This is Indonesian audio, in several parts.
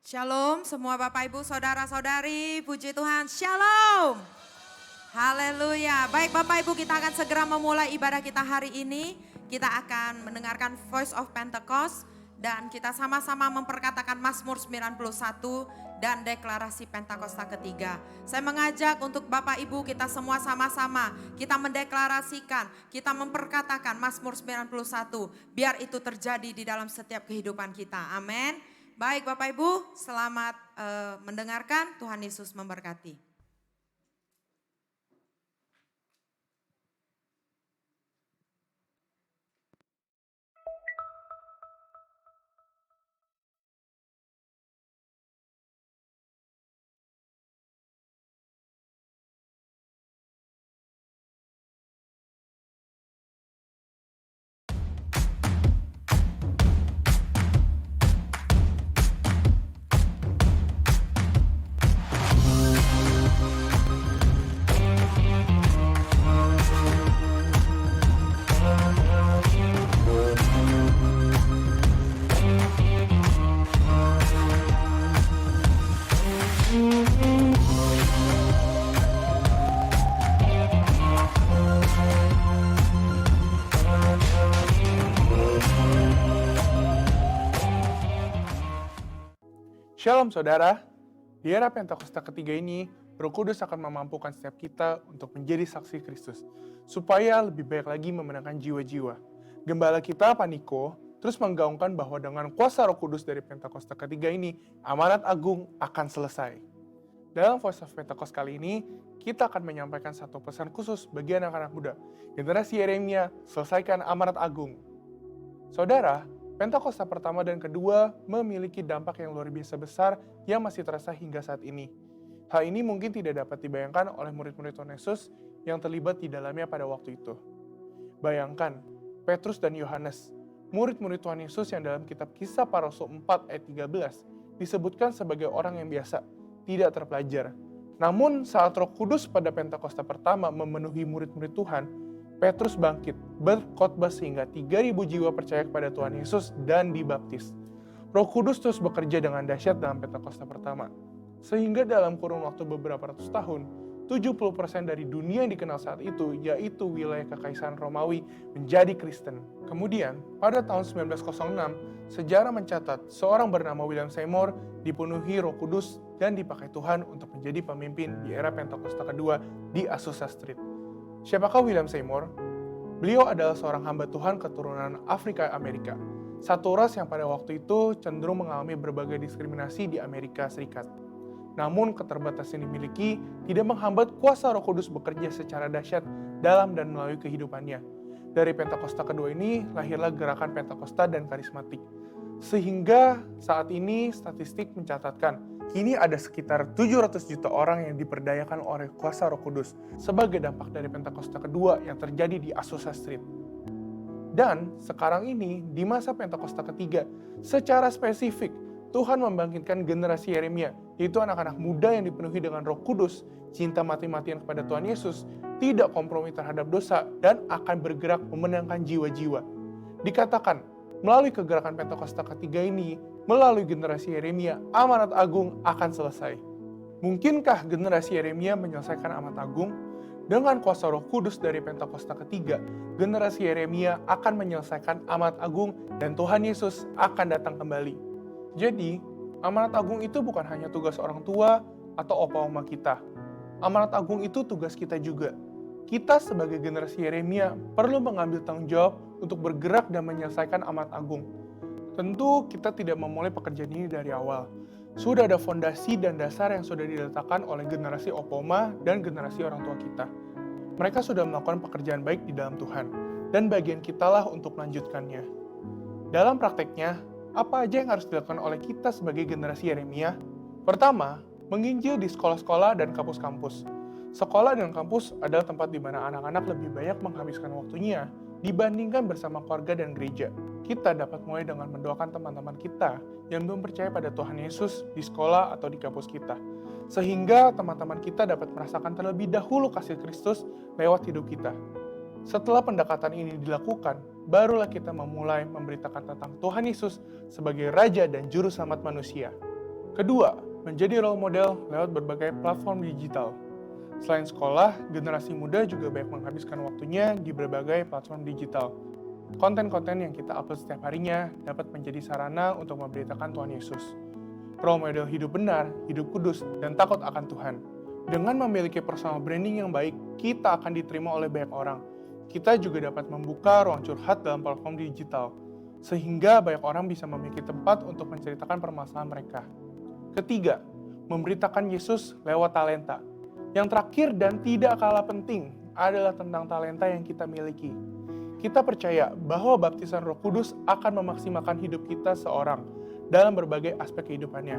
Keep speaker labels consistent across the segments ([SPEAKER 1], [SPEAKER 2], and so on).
[SPEAKER 1] Shalom semua Bapak Ibu Saudara-saudari, puji Tuhan, Shalom. Haleluya. Baik Bapak Ibu, kita akan segera memulai ibadah kita hari ini. Kita akan mendengarkan Voice of Pentecost dan kita sama-sama memperkatakan Mazmur 91 dan deklarasi Pentakosta ketiga. Saya mengajak untuk Bapak Ibu kita semua sama-sama kita mendeklarasikan, kita memperkatakan Mazmur 91 biar itu terjadi di dalam setiap kehidupan kita. Amin. Baik Bapak Ibu, selamat mendengarkan. Tuhan Yesus memberkati.
[SPEAKER 2] Shalom saudara, di era Pentakosta ketiga ini, Roh Kudus akan memampukan setiap kita untuk menjadi saksi Kristus, supaya lebih baik lagi memenangkan jiwa-jiwa. Gembala kita, Paniko, terus menggaungkan bahwa dengan kuasa Roh Kudus dari Pentakosta ketiga ini, amanat agung akan selesai. Dalam Voice of Pentecost kali ini, kita akan menyampaikan satu pesan khusus bagi anak-anak muda. Generasi Yeremia, selesaikan amanat agung. Saudara, Pentakosta pertama dan kedua memiliki dampak yang luar biasa besar yang masih terasa hingga saat ini. Hal ini mungkin tidak dapat dibayangkan oleh murid-murid Tuhan Yesus yang terlibat di dalamnya pada waktu itu. Bayangkan, Petrus dan Yohanes, murid-murid Tuhan Yesus yang dalam kitab Kisah Para Rasul 4 ayat 13 disebutkan sebagai orang yang biasa, tidak terpelajar. Namun saat Roh Kudus pada Pentakosta pertama memenuhi murid-murid Tuhan, Petrus bangkit, berkhotbah sehingga 3.000 jiwa percaya kepada Tuhan Yesus dan dibaptis. Roh Kudus terus bekerja dengan dahsyat dalam Pentakosta pertama. Sehingga dalam kurun waktu beberapa ratus tahun, 70% dari dunia yang dikenal saat itu, yaitu wilayah Kekaisaran Romawi, menjadi Kristen. Kemudian, pada tahun 1906, sejarah mencatat seorang bernama William Seymour dipenuhi Roh Kudus dan dipakai Tuhan untuk menjadi pemimpin di era Pentakosta kedua di Azusa Street. Siapakah William Seymour? Beliau adalah seorang hamba Tuhan keturunan Afrika Amerika, satu ras yang pada waktu itu cenderung mengalami berbagai diskriminasi di Amerika Serikat. Namun keterbatasan yang dimiliki tidak menghambat kuasa Roh Kudus bekerja secara dahsyat dalam dan melalui kehidupannya. Dari Pentakosta kedua ini lahirlah gerakan Pentakosta dan karismatik. Sehingga saat ini statistik mencatatkan kini ada sekitar 700 juta orang yang diperdayakan oleh kuasa Roh Kudus sebagai dampak dari Pentakosta kedua yang terjadi di Azusa Street. Dan sekarang ini di masa Pentakosta ketiga, secara spesifik Tuhan membangkitkan generasi Yeremia, yaitu anak-anak muda yang dipenuhi dengan Roh Kudus, cinta mati-matian kepada Tuhan Yesus, tidak kompromi terhadap dosa, dan akan bergerak memenangkan jiwa-jiwa. Dikatakan, melalui kegerakan Pentakosta ketiga ini, melalui generasi Yeremia, amanat agung akan selesai. Mungkinkah generasi Yeremia menyelesaikan amanat agung? Dengan kuasa Roh Kudus dari Pentakosta ketiga, generasi Yeremia akan menyelesaikan amanat agung dan Tuhan Yesus akan datang kembali. Jadi, amanat agung itu bukan hanya tugas orang tua atau opa-oma kita. Amanat agung itu tugas kita juga. Kita sebagai generasi Yeremia perlu mengambil tanggung jawab untuk bergerak dan menyelesaikan amanat agung. Tentu kita tidak memulai pekerjaan ini dari awal. Sudah ada fondasi dan dasar yang sudah diletakkan oleh generasi opoma dan generasi orang tua kita. Mereka sudah melakukan pekerjaan baik di dalam Tuhan, dan bagian kitalah untuk melanjutkannya. Dalam prakteknya, apa aja yang harus dilakukan oleh kita sebagai generasi Yeremia? Pertama, menginjil di sekolah-sekolah dan kampus-kampus. Sekolah dan kampus adalah tempat di mana anak-anak lebih banyak menghabiskan waktunya dibandingkan bersama keluarga dan gereja. Kita dapat mulai dengan mendoakan teman-teman kita yang belum percaya pada Tuhan Yesus di sekolah atau di kampus kita. Sehingga teman-teman kita dapat merasakan terlebih dahulu kasih Kristus lewat hidup kita. Setelah pendekatan ini dilakukan, barulah kita memulai memberitakan tentang Tuhan Yesus sebagai Raja dan Juru Selamat manusia. Kedua, menjadi role model lewat berbagai platform digital. Selain sekolah, generasi muda juga banyak menghabiskan waktunya di berbagai platform digital. Konten-konten yang kita upload setiap harinya dapat menjadi sarana untuk memberitakan Tuhan Yesus. Role model hidup benar, hidup kudus, dan takut akan Tuhan. Dengan memiliki personal branding yang baik, kita akan diterima oleh banyak orang. Kita juga dapat membuka ruang curhat dalam platform digital, sehingga banyak orang bisa memiliki tempat untuk menceritakan permasalahan mereka. Ketiga, memberitakan Yesus lewat talenta. Yang terakhir dan tidak kalah penting adalah tentang talenta yang kita miliki. Kita percaya bahwa baptisan Roh Kudus akan memaksimalkan hidup kita seorang dalam berbagai aspek kehidupannya.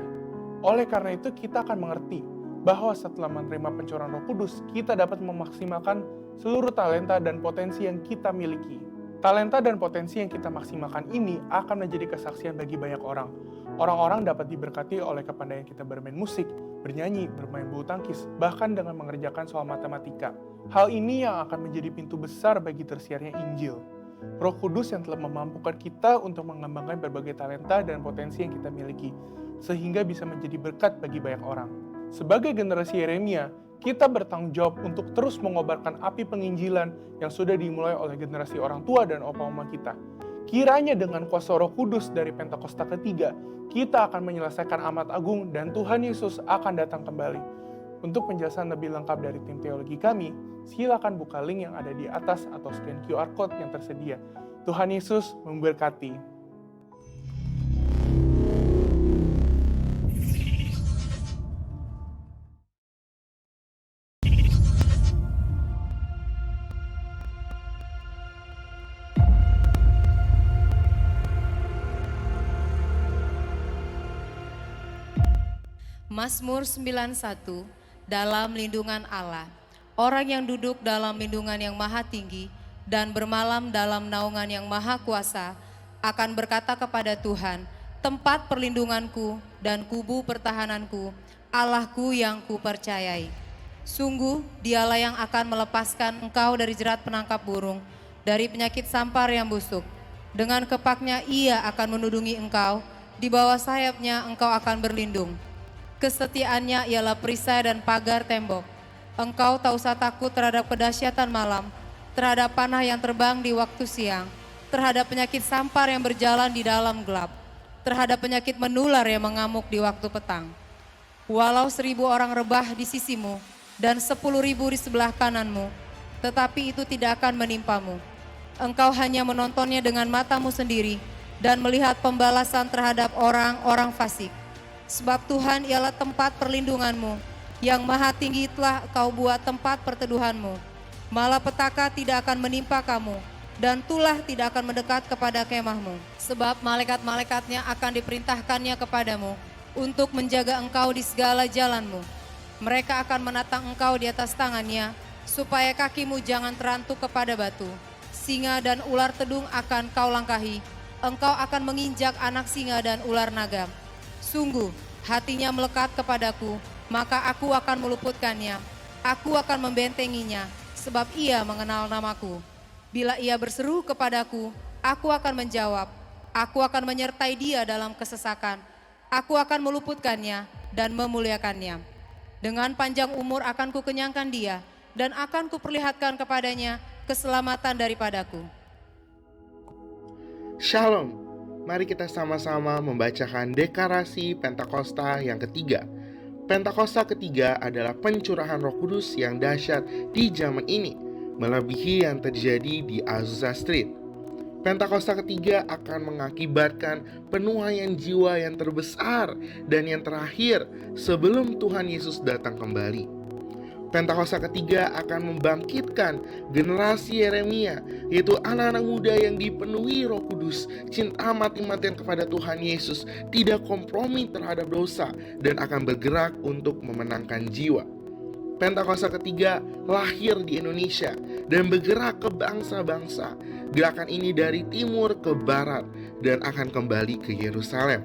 [SPEAKER 2] Oleh karena itu, kita akan mengerti bahwa setelah menerima pencurahan Roh Kudus, kita dapat memaksimalkan seluruh talenta dan potensi yang kita miliki. Talenta dan potensi yang kita maksimalkan ini akan menjadi kesaksian bagi banyak orang. Orang-orang dapat diberkati oleh kepandaian kita bermain musik, bernyanyi, bermain bulu tangkis, bahkan dengan mengerjakan soal matematika. Hal ini yang akan menjadi pintu besar bagi tersiarnya Injil. Roh Kudus yang telah memampukan kita untuk mengembangkan berbagai talenta dan potensi yang kita miliki, sehingga bisa menjadi berkat bagi banyak orang. Sebagai generasi Yeremia, kita bertanggung jawab untuk terus mengobarkan api penginjilan yang sudah dimulai oleh generasi orang tua dan opa-oma kita. Kiranya dengan kuasa Roh Kudus dari Pentakosta ketiga, kita akan menyelesaikan amanat agung dan Tuhan Yesus akan datang kembali. Untuk penjelasan lebih lengkap dari tim teologi kami, silakan buka link yang ada di atas atau scan QR Code yang tersedia. Tuhan Yesus memberkati.
[SPEAKER 3] Mazmur 91, dalam lindungan Allah. Orang yang duduk dalam lindungan yang maha tinggi dan bermalam dalam naungan yang maha kuasa akan berkata kepada Tuhan, tempat perlindunganku dan kubu pertahananku, Allahku yang kupercayai. Sungguh dialah yang akan melepaskan engkau dari jerat penangkap burung, dari penyakit sampar yang busuk. Dengan kepaknya ia akan menudungi engkau, di bawah sayapnya engkau akan berlindung. Kesetiaannya ialah perisai dan pagar tembok. Engkau tak usah takut terhadap kedahsyatan malam, terhadap panah yang terbang di waktu siang, terhadap penyakit sampar yang berjalan di dalam gelap, terhadap penyakit menular yang mengamuk di waktu petang. Walau 1.000 orang rebah di sisimu dan 10.000 di sebelah kananmu, tetapi itu tidak akan menimpamu. Engkau hanya menontonnya dengan matamu sendiri dan melihat pembalasan terhadap orang-orang fasik. Sebab Tuhan ialah tempat perlindunganmu, yang maha tinggi telah kau buat tempat perteduhanmu. Malapetaka tidak akan menimpa kamu, dan tulah tidak akan mendekat kepada kemahmu. Sebab malaikat-malaikatnya akan diperintahkannya kepadamu, untuk menjaga engkau di segala jalanmu. Mereka akan menatang engkau di atas tangannya, supaya kakimu jangan terantuk kepada batu. Singa dan ular tedung akan kau langkahi, engkau akan menginjak anak singa dan ular naga. Sungguh, hatinya melekat kepadaku, maka aku akan meluputkannya. Aku akan membentenginya, sebab ia mengenal namaku. Bila ia berseru kepadaku, aku akan menjawab. Aku akan menyertai dia dalam kesesakan. Aku akan meluputkannya dan memuliakannya. Dengan panjang umur akan kukenyangkan dia, dan akan kuperlihatkan kepadanya keselamatan daripadaku.
[SPEAKER 4] Shalom. Mari kita sama-sama membacakan deklarasi Pentakosta yang ketiga. Pentakosta ketiga adalah pencurahan Roh Kudus yang dahsyat di zaman ini, melebihi yang terjadi di Azusa Street. Pentakosta ketiga akan mengakibatkan penuaian jiwa yang terbesar dan yang terakhir sebelum Tuhan Yesus datang kembali. Pentakosta ketiga akan membangkitkan generasi Yeremia, yaitu anak-anak muda yang dipenuhi Roh Kudus, cinta mati-matian kepada Tuhan Yesus, tidak kompromi terhadap dosa, dan akan bergerak untuk memenangkan jiwa. Pentakosta ketiga lahir di Indonesia dan bergerak ke bangsa-bangsa. Gerakan ini dari timur ke barat dan akan kembali ke Yerusalem.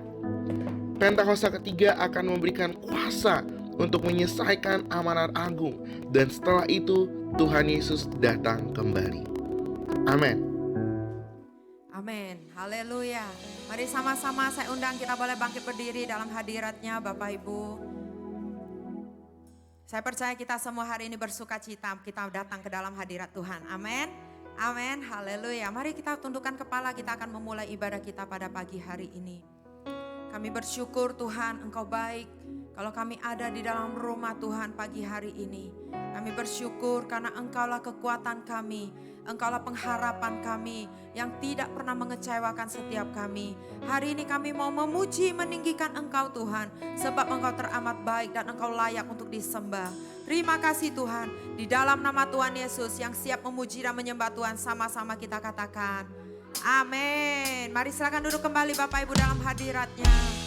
[SPEAKER 4] Pentakosta ketiga akan memberikan kuasa untuk menyelesaikan amanat agung, dan setelah itu Tuhan Yesus datang kembali. Amin.
[SPEAKER 1] Amin, haleluya. Mari sama-sama saya undang kita boleh bangkit berdiri dalam hadiratnya Bapak Ibu. Saya percaya kita semua hari ini bersuka cita, kita datang ke dalam hadirat Tuhan. Amin, amin, haleluya. Mari kita tundukkan kepala, kita akan memulai ibadah kita pada pagi hari ini. Kami bersyukur Tuhan, Engkau baik. Kalau kami ada di dalam rumah Tuhan pagi hari ini, kami bersyukur karena Engkaulah kekuatan kami, Engkaulah pengharapan kami yang tidak pernah mengecewakan setiap kami. Hari ini kami mau memuji, meninggikan Engkau Tuhan, sebab Engkau teramat baik dan Engkau layak untuk disembah. Terima kasih Tuhan, di dalam nama Tuhan Yesus yang siap memuji dan menyembah Tuhan, sama-sama kita katakan, amin. Mari silakan duduk kembali Bapak Ibu dalam hadiratnya.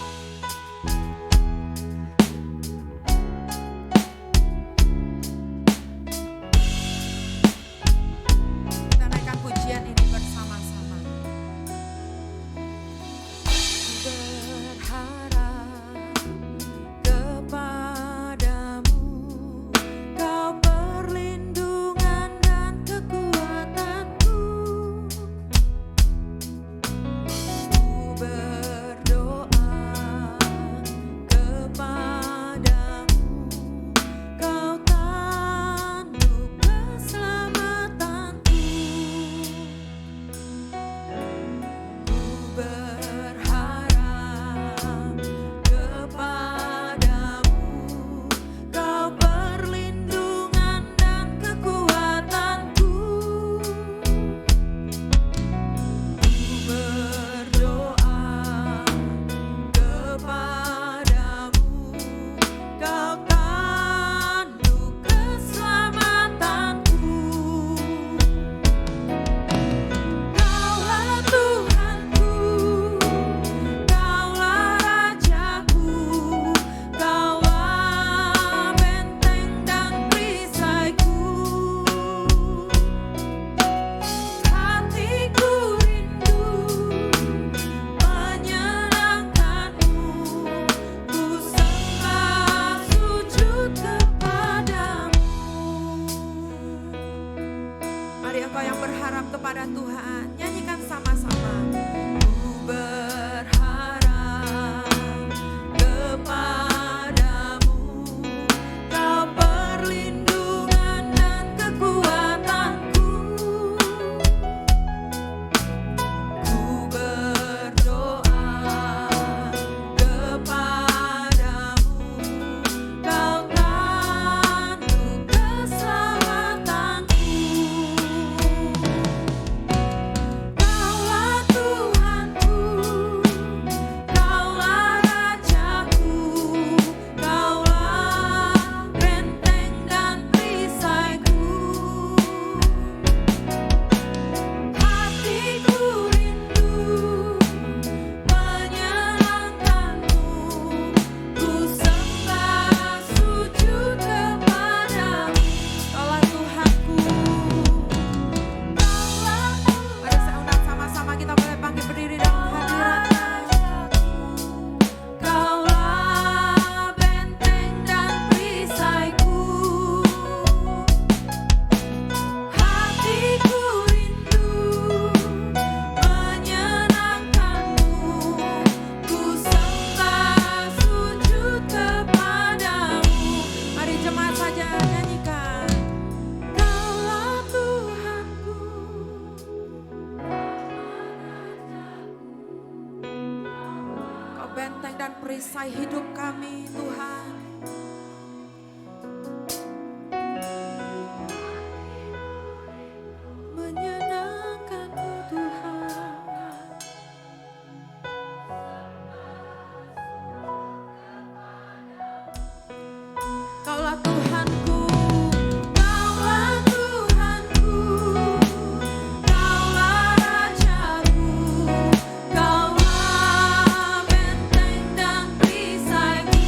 [SPEAKER 1] perisai hidup kami Tuhan. Menyenangkanmu Tuhan. Kaulah Tuhanku. Kaulah Tuhanku. Kaulah Rajaku. Kaulah benteng dan perisaiku.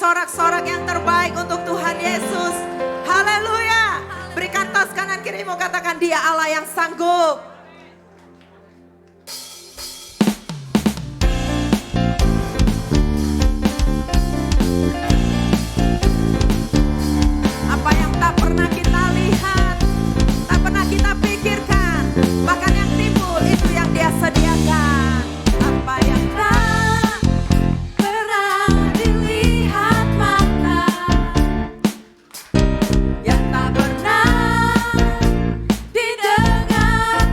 [SPEAKER 1] sorak-sorak yang terbaik untuk Tuhan Yesus. Haleluya. Berikan tas kanan kirimu, katakan dia Allah yang sanggup. Apa yang tak pernah kita lihat, tak pernah kita pikirkan, bahkan yang timbul itu yang dia sediakan. Apa yang tak pernah dilihat mata, yang tak pernah didengar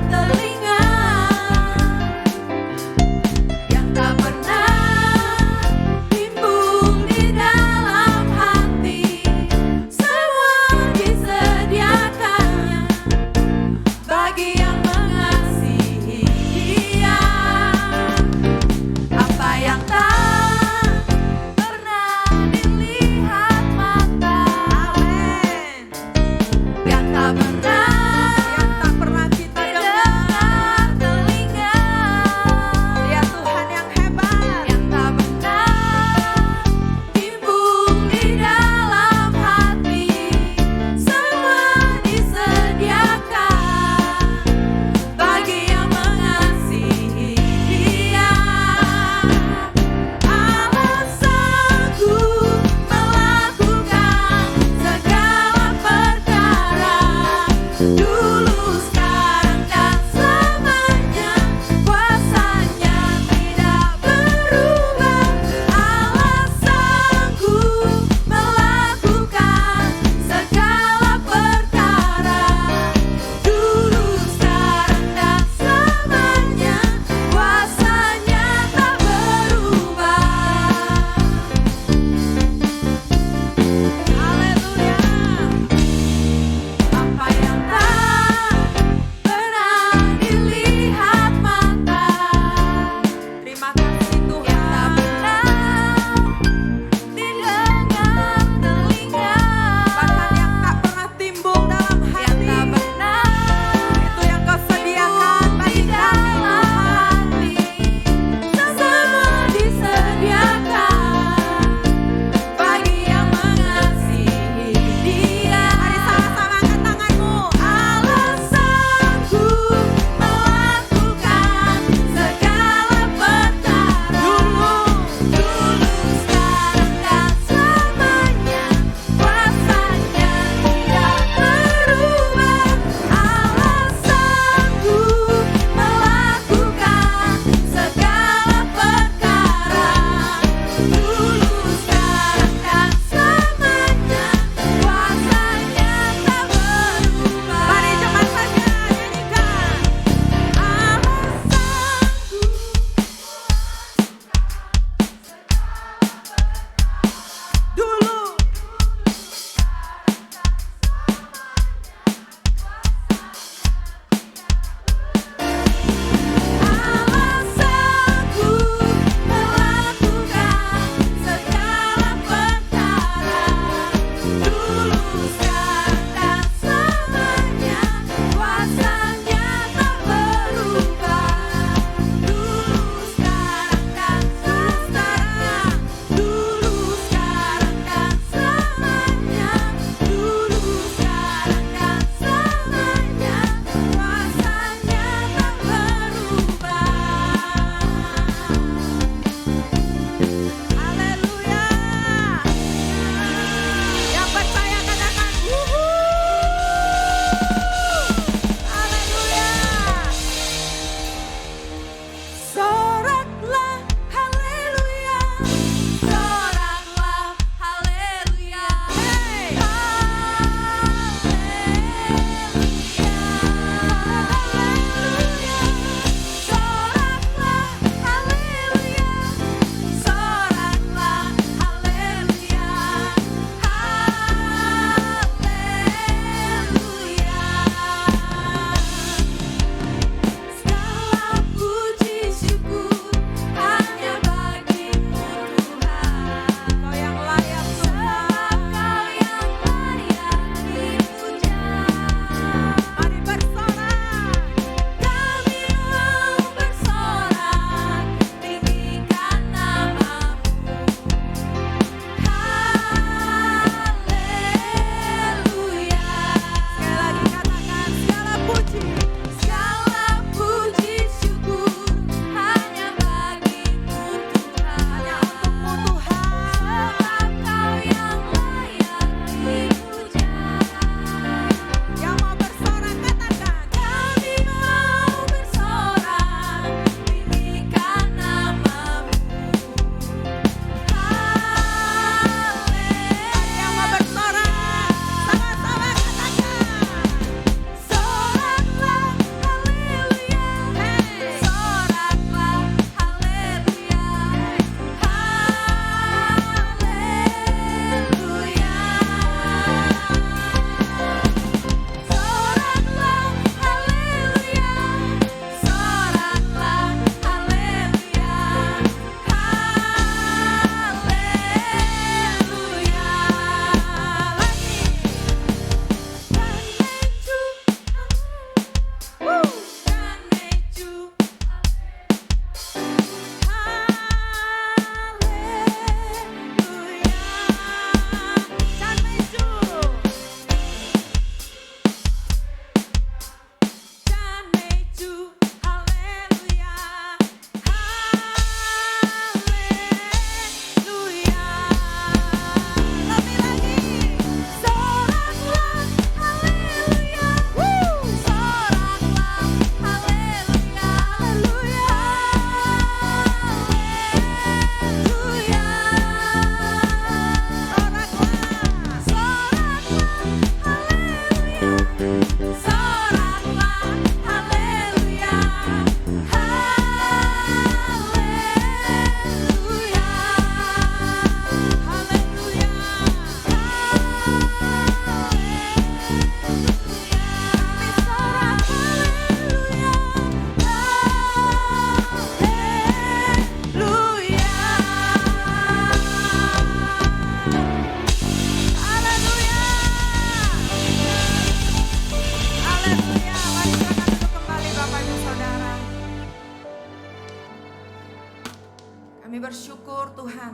[SPEAKER 1] Kami bersyukur Tuhan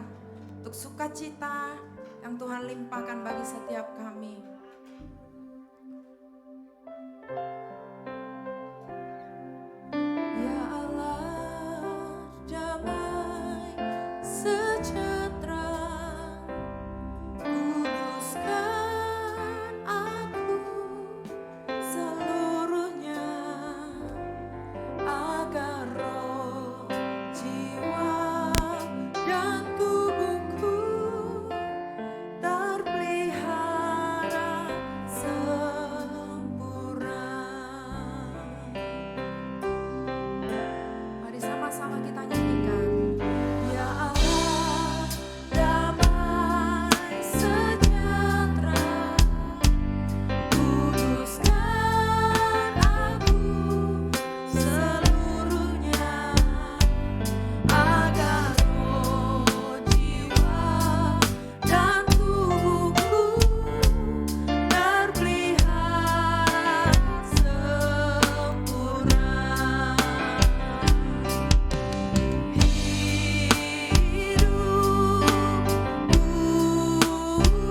[SPEAKER 1] untuk sukacita yang Tuhan limpahkan bagi setiap kami. Ya Allah, damai sejahtera, kuduskan aku seluruhnya, agar roh, jiwa, dan tubuhku terpelihara sempurna. Mari sama-sama kita nyanyikan. Ya Allah, damai sejahtera, kuduskan aku seluruhnya, agar roh, jiwa, dan tubuhku terpelihara sempurna.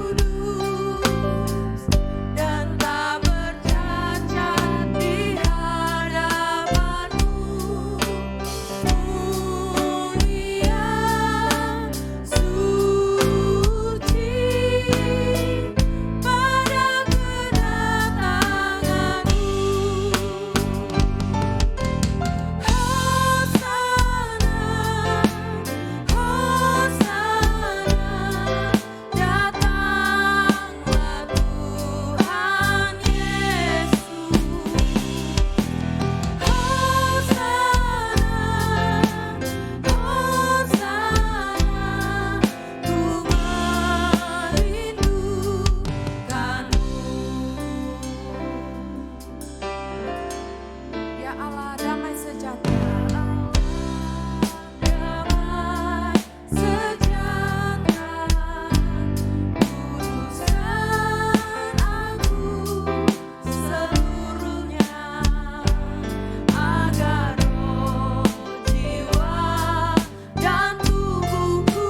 [SPEAKER 1] Kudus dan tak bercacat di hadapan-Mu, mulia, suci pada kedatangan-Mu. Ya Allah, damai sejahtera, damai sejahtera, kuduskan aku seluruhnya, agar roh, jiwa, dan tubuhku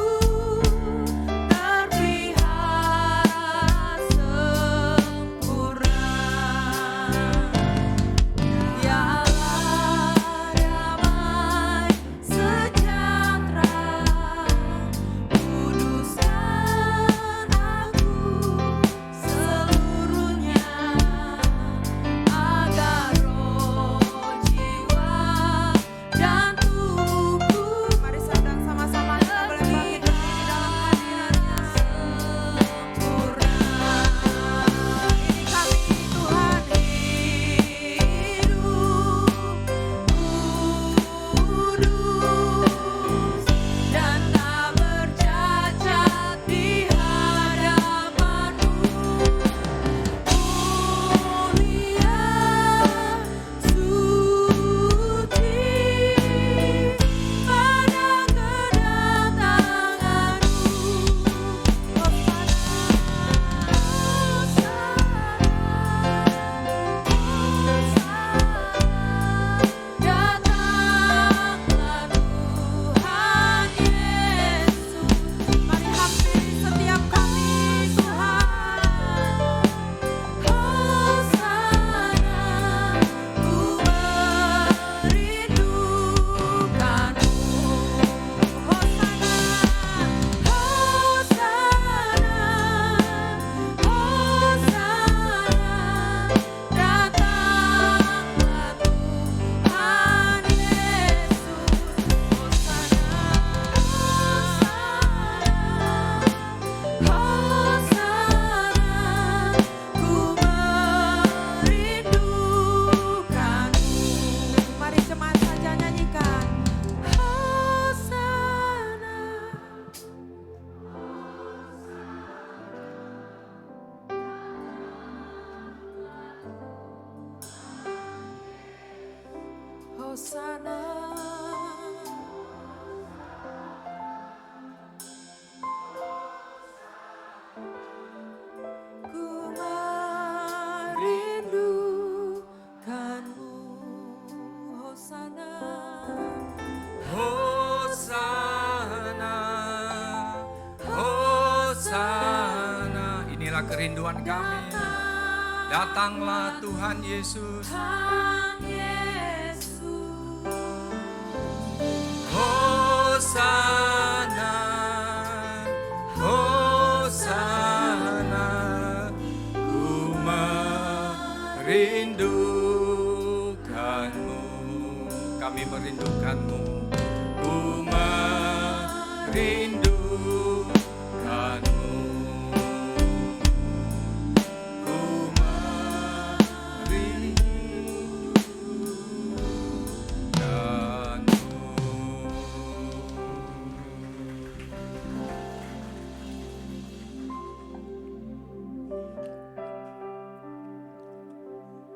[SPEAKER 1] terpelihara sempurna. Ya Allah, damai sejahtera, kuduskan aku seluruhnya, agar roh, jiwa, dan tubuhku. Mari sedang sama-sama kita boleh bangkit berdiri dalam hadirat-Nya sempurna. Ini kami Tuhan hidup, kudus dan tak bercacat di hadapan-Mu, mulia, suci pada kedatangan-Mu. Datanglah Tuhan Yesus. Mari hampiri setiap kami Tuhan. Hosana, ku merindukan-Mu. Hosana, Hosana, Hosana, datanglah Tuhan Yesus. Hosana, ku merindukan-Mu. Mari jemaat saja nyanyikan. Hosana. Hosana, ku merindukan-Mu. Hosana,
[SPEAKER 5] Hosana inilah kerinduan kami. Datanglah Tuhan Yesus. Hosana, Hosana, ku merindukanmu, kami merindukanmu, ku merindukanmu, ku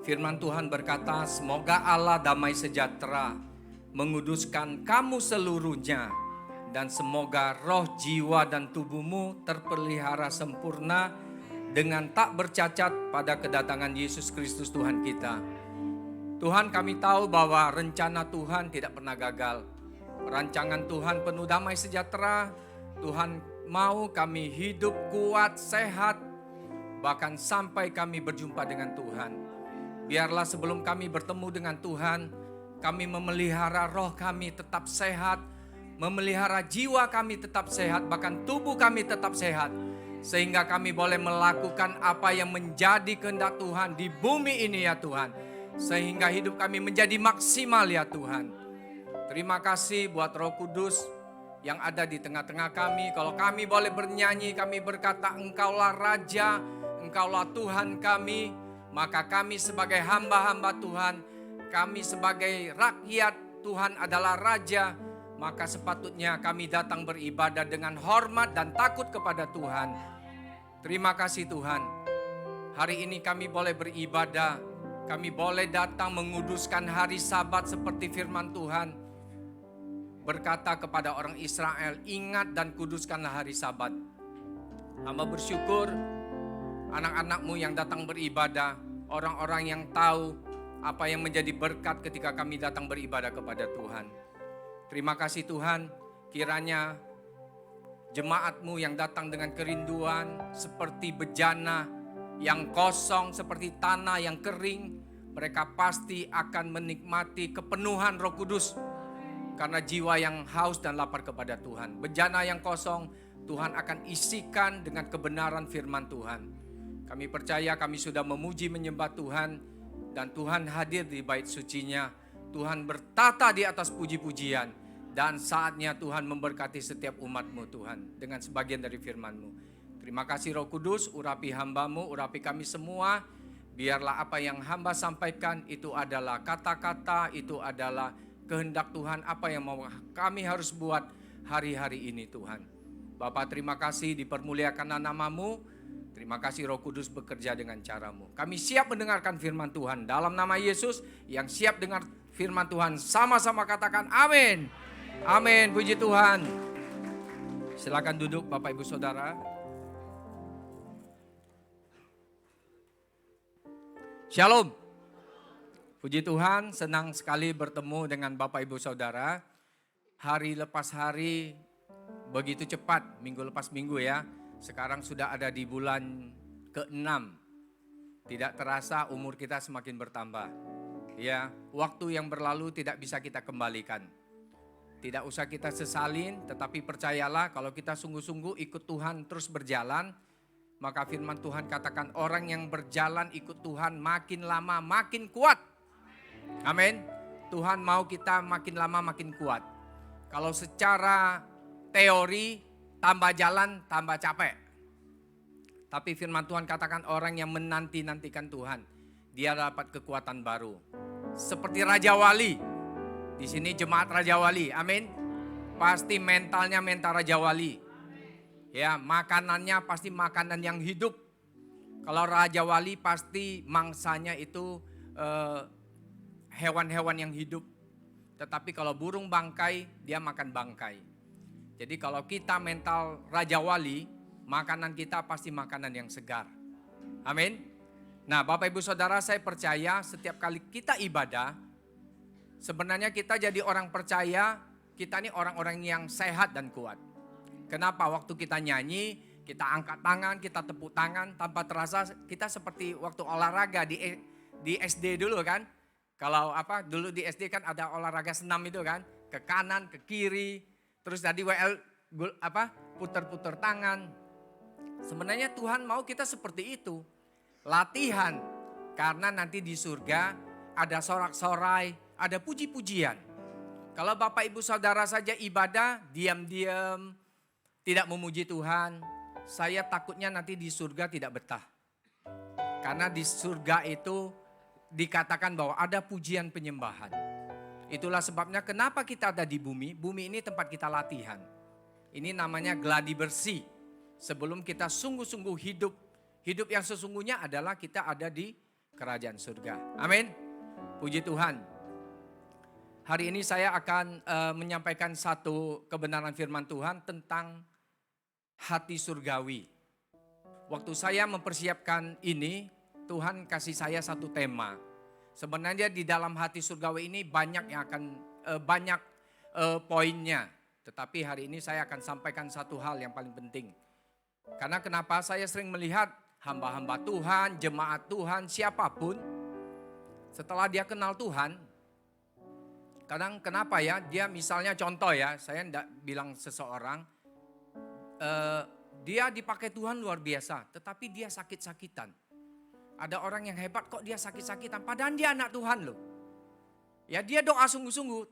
[SPEAKER 5] Firman Tuhan berkata, semoga Allah damai sejahtera menguduskan kamu seluruhnya, dan semoga roh, jiwa, dan tubuhmu terpelihara sempurna dengan tak bercacat pada kedatangan Yesus Kristus Tuhan kita. Tuhan, kami tahu bahwa rencana Tuhan tidak pernah gagal. Rancangan Tuhan penuh damai sejahtera. Tuhan mau kami hidup kuat, sehat, bahkan sampai kami berjumpa dengan Tuhan. Biarlah sebelum kami bertemu dengan Tuhan, kami memelihara roh kami tetap sehat, memelihara jiwa kami tetap sehat, bahkan tubuh kami tetap sehat. Sehingga kami boleh melakukan apa yang menjadi kehendak Tuhan di bumi ini ya Tuhan. Sehingga hidup kami menjadi maksimal ya Tuhan. Terima kasih buat Roh Kudus yang ada di tengah-tengah kami. Kalau kami boleh bernyanyi, kami berkata Engkaulah Raja, Engkaulah Tuhan kami. Maka kami sebagai hamba-hamba Tuhan, kami sebagai rakyat Tuhan adalah Raja, maka sepatutnya kami datang beribadah dengan hormat dan takut kepada Tuhan. Terima kasih Tuhan. Hari ini kami boleh beribadah, kami boleh datang menguduskan hari Sabat seperti firman Tuhan. Berkata kepada orang Israel, ingat dan kuduskanlah hari Sabat. Hamba bersyukur anak-anakmu yang datang beribadah, orang-orang yang tahu apa yang menjadi berkat ketika kami datang beribadah kepada Tuhan. Terima kasih Tuhan, kiranya jemaatmu yang datang dengan kerinduan seperti bejana yang kosong, seperti tanah yang kering, mereka pasti akan menikmati kepenuhan Roh Kudus karena jiwa yang haus dan lapar kepada Tuhan. Bejana yang kosong Tuhan akan isikan dengan kebenaran firman Tuhan. Kami percaya kami sudah memuji menyembah Tuhan dan Tuhan hadir di bait sucinya. Tuhan bertata di atas puji-pujian dan saatnya Tuhan memberkati setiap umat-Mu Tuhan dengan sebagian dari firman-Mu. Terima kasih Roh Kudus, urapi hamba-Mu, urapi kami semua. Biarlah apa yang hamba sampaikan itu adalah kata-kata, itu adalah kehendak Tuhan, apa yang mau kami harus buat hari-hari ini Tuhan. Bapa terima kasih dipermuliakan nama-Mu. Terima kasih Roh Kudus bekerja dengan cara-Mu. Kami siap mendengarkan firman Tuhan. Dalam nama Yesus yang siap dengar firman Tuhan. Sama-sama katakan amin. Amin. Puji Tuhan. Silakan duduk Bapak Ibu Saudara. Shalom. Puji Tuhan, senang sekali bertemu dengan Bapak Ibu Saudara. Hari lepas hari begitu cepat, minggu lepas minggu ya. Sekarang sudah ada di bulan ke-6. Tidak terasa umur kita semakin bertambah. Ya, waktu yang berlalu tidak bisa kita kembalikan. Tidak usah kita sesalin, tetapi percayalah kalau kita sungguh-sungguh ikut Tuhan terus berjalan, maka firman Tuhan katakan orang yang berjalan ikut Tuhan makin lama makin kuat. Amin. Tuhan mau kita makin lama makin kuat. Kalau secara teori tambah jalan, tambah capek. Tapi firman Tuhan katakan orang yang menanti-nantikan Tuhan, dia dapat kekuatan baru. Seperti Raja Wali. Di sini jemaat Raja Wali, amin. Pasti mentalnya mental Raja Wali. Ya, makanannya pasti makanan yang hidup. Kalau Raja Wali pasti mangsanya itu hewan-hewan yang hidup. Tetapi kalau burung bangkai, dia makan bangkai. Jadi kalau kita mental Raja Wali, makanan kita pasti makanan yang segar. Amin. Nah Bapak Ibu Saudara, saya percaya setiap kali kita ibadah, sebenarnya kita jadi orang percaya, kita ini orang-orang yang sehat dan kuat. Kenapa? Waktu kita nyanyi, Kita angkat tangan, kita tepuk tangan, tanpa terasa kita seperti waktu olahraga di SD dulu kan. Kalau dulu di SD kan ada olahraga senam itu kan, ke kanan, ke kiri, terus tadi putar-putar tangan. Sebenarnya Tuhan mau kita seperti itu, latihan, karena nanti di surga ada sorak-sorai, ada puji-pujian. Kalau Bapak Ibu Saudara saja ibadah, diam-diam, tidak memuji Tuhan, saya takutnya nanti di surga tidak betah. Karena di surga itu dikatakan bahwa ada pujian penyembahan. Itulah sebabnya kenapa kita ada di bumi. Bumi ini tempat kita latihan. Ini namanya gladi bersih. Sebelum kita sungguh-sungguh hidup. Hidup yang sesungguhnya adalah kita ada di kerajaan surga. Amin. Puji Tuhan. Hari ini saya akan menyampaikan satu kebenaran firman Tuhan tentang hati surgawi. Waktu saya mempersiapkan ini, Tuhan kasih saya satu tema. Sebenarnya di dalam hati surgawi ini banyak yang akan poinnya. Tetapi hari ini saya akan sampaikan satu hal yang paling penting. Karena kenapa saya sering melihat hamba-hamba Tuhan, jemaat Tuhan, siapapun, setelah dia kenal Tuhan, kadang kenapa ya, dia misalnya contoh ya, saya tidak bilang seseorang, dia dipakai Tuhan luar biasa, tetapi dia sakit-sakitan. Ada orang yang hebat kok dia sakit-sakitan, padahal dia anak Tuhan loh. Ya dia doa sungguh-sungguh,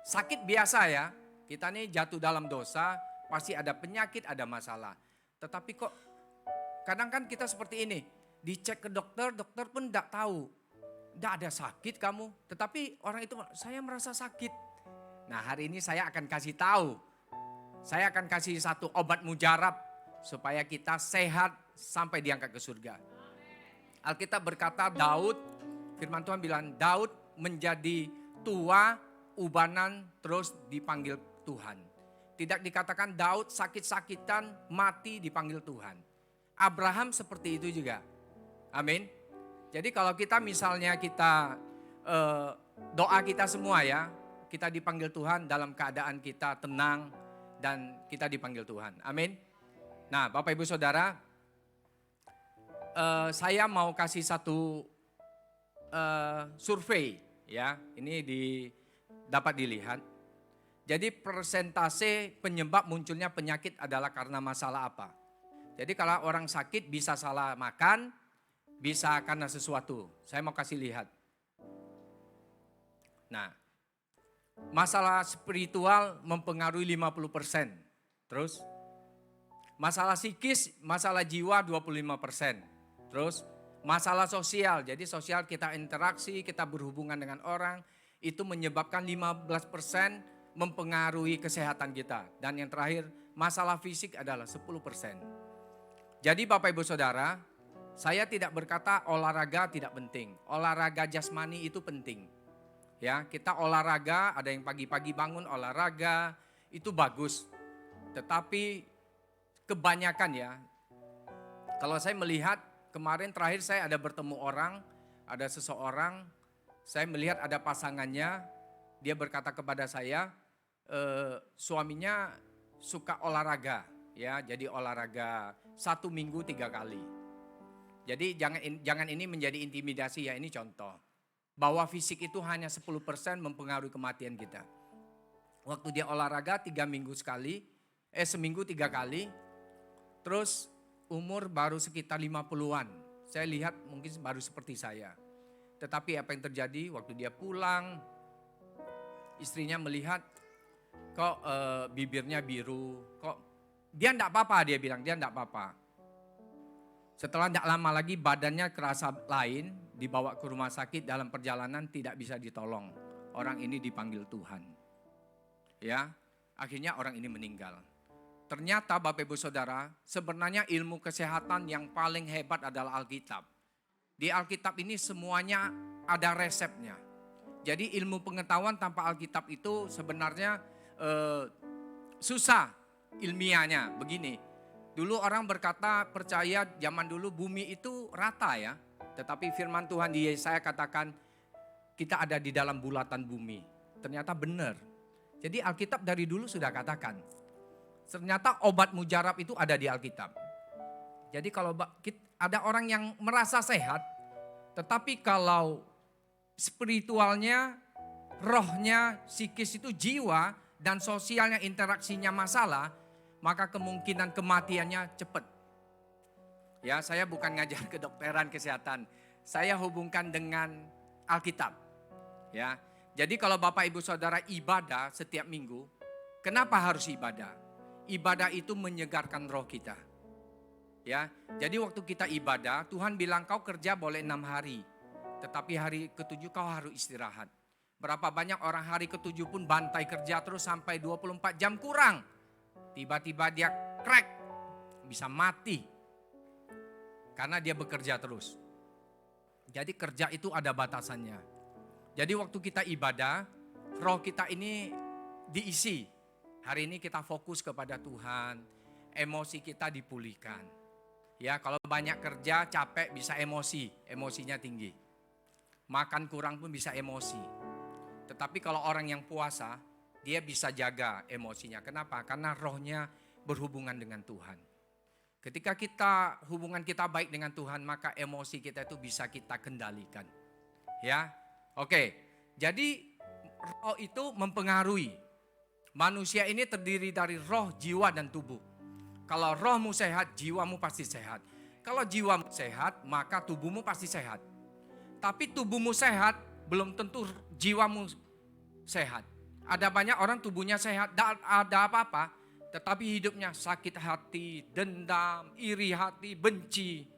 [SPEAKER 5] sakit biasa ya, kita nih jatuh dalam dosa, pasti ada penyakit, ada masalah. Tetapi kok kadang kan kita seperti ini, dicek ke dokter, dokter pun tidak tahu. Tidak ada sakit kamu, tetapi orang itu saya merasa sakit. Nah hari ini saya akan kasih tahu. Saya akan kasih satu obat mujarab supaya kita sehat sampai diangkat ke surga. Alkitab berkata Daud, firman Tuhan bilang Daud menjadi tua, ubanan terus dipanggil Tuhan. Tidak dikatakan Daud sakit-sakitan mati dipanggil Tuhan. Abraham seperti itu juga. Amin. Jadi kalau kita misalnya kita doa kita semua ya, kita dipanggil Tuhan dalam keadaan kita tenang dan kita dipanggil Tuhan. Amin. Nah Bapak Ibu Saudara, saya mau kasih satu survei ya, ini dapat dilihat. Jadi persentase penyebab munculnya penyakit adalah karena masalah apa? Jadi kalau orang sakit bisa salah makan, bisa karena sesuatu. Saya mau kasih lihat. Nah, masalah spiritual mempengaruhi 50%. Terus, masalah psikis, masalah jiwa 25%. Terus, masalah sosial. Jadi sosial kita interaksi, kita berhubungan dengan orang. Itu menyebabkan 15% mempengaruhi kesehatan kita. Dan yang terakhir, masalah fisik adalah 10%. Jadi Bapak Ibu Saudara, saya tidak berkata olahraga tidak penting. Olahraga jasmani itu penting. Ya, kita olahraga, ada yang pagi-pagi bangun olahraga, itu bagus. Tetapi kebanyakan ya, kalau saya melihat kemarin terakhir saya ada bertemu orang, ada seseorang, saya melihat ada pasangannya, dia berkata kepada saya, suaminya suka olahraga, ya, jadi olahraga 1 minggu 3 kali. Jadi jangan ini menjadi intimidasi ya, ini contoh. Bahwa fisik itu hanya 10% mempengaruhi kematian kita. Waktu dia olahraga 3 minggu sekali, seminggu 3 kali, terus umur baru sekitar 50-an. Saya lihat mungkin baru seperti saya. Tetapi apa yang terjadi waktu dia pulang, istrinya melihat kok bibirnya biru, kok dia enggak apa-apa, dia bilang dia enggak apa-apa. Setelah tidak lama lagi badannya kerasa lain, dibawa ke rumah sakit, dalam perjalanan tidak bisa ditolong. Orang ini dipanggil Tuhan. Ya, akhirnya orang ini meninggal. Ternyata Bapak Ibu Saudara, sebenarnya ilmu kesehatan yang paling hebat adalah Alkitab. Di Alkitab ini semuanya ada resepnya. Jadi ilmu pengetahuan tanpa Alkitab itu sebenarnya susah ilmiahnya. Begini, dulu orang berkata percaya zaman dulu bumi itu rata ya. Tetapi firman Tuhan di Yesaya katakan kita ada di dalam bulatan bumi. Ternyata benar. Jadi Alkitab dari dulu sudah katakan. Ternyata obat mujarab itu ada di Alkitab. Jadi kalau ada orang yang merasa sehat, tetapi kalau spiritualnya, rohnya, psikis itu jiwa dan sosialnya interaksinya masalah, maka kemungkinan kematiannya cepat. Ya, saya bukan ngajar kedokteran kesehatan. Saya hubungkan dengan Alkitab. Ya. Jadi kalau Bapak Ibu Saudara ibadah setiap minggu, kenapa harus ibadah? Ibadah itu menyegarkan roh kita. Ya, jadi waktu kita ibadah, Tuhan bilang kau kerja boleh 6 hari. Tetapi hari ke-7 kau harus istirahat. Berapa banyak orang hari ke-7 pun bantai kerja terus sampai 24 jam kurang. Tiba-tiba dia crack, bisa mati. Karena dia bekerja terus. Jadi kerja itu ada batasannya. Jadi waktu kita ibadah, roh kita ini diisi. Hari ini kita fokus kepada Tuhan, emosi kita dipulihkan. Ya, kalau banyak kerja, capek bisa emosi, emosinya tinggi. Makan kurang pun bisa emosi. Tetapi kalau orang yang puasa, dia bisa jaga emosinya. Kenapa? Karena rohnya berhubungan dengan Tuhan. Ketika hubungan kita baik dengan Tuhan, maka emosi kita itu bisa kita kendalikan. Ya, oke. Jadi roh itu mempengaruhi. Manusia ini terdiri dari roh, jiwa, dan tubuh. Kalau rohmu sehat, jiwamu pasti sehat. Kalau jiwamu sehat, maka tubuhmu pasti sehat. Tapi tubuhmu sehat, belum tentu jiwamu sehat. Ada banyak orang tubuhnya sehat, ada apa-apa, tetapi hidupnya sakit hati, dendam, iri hati, benci.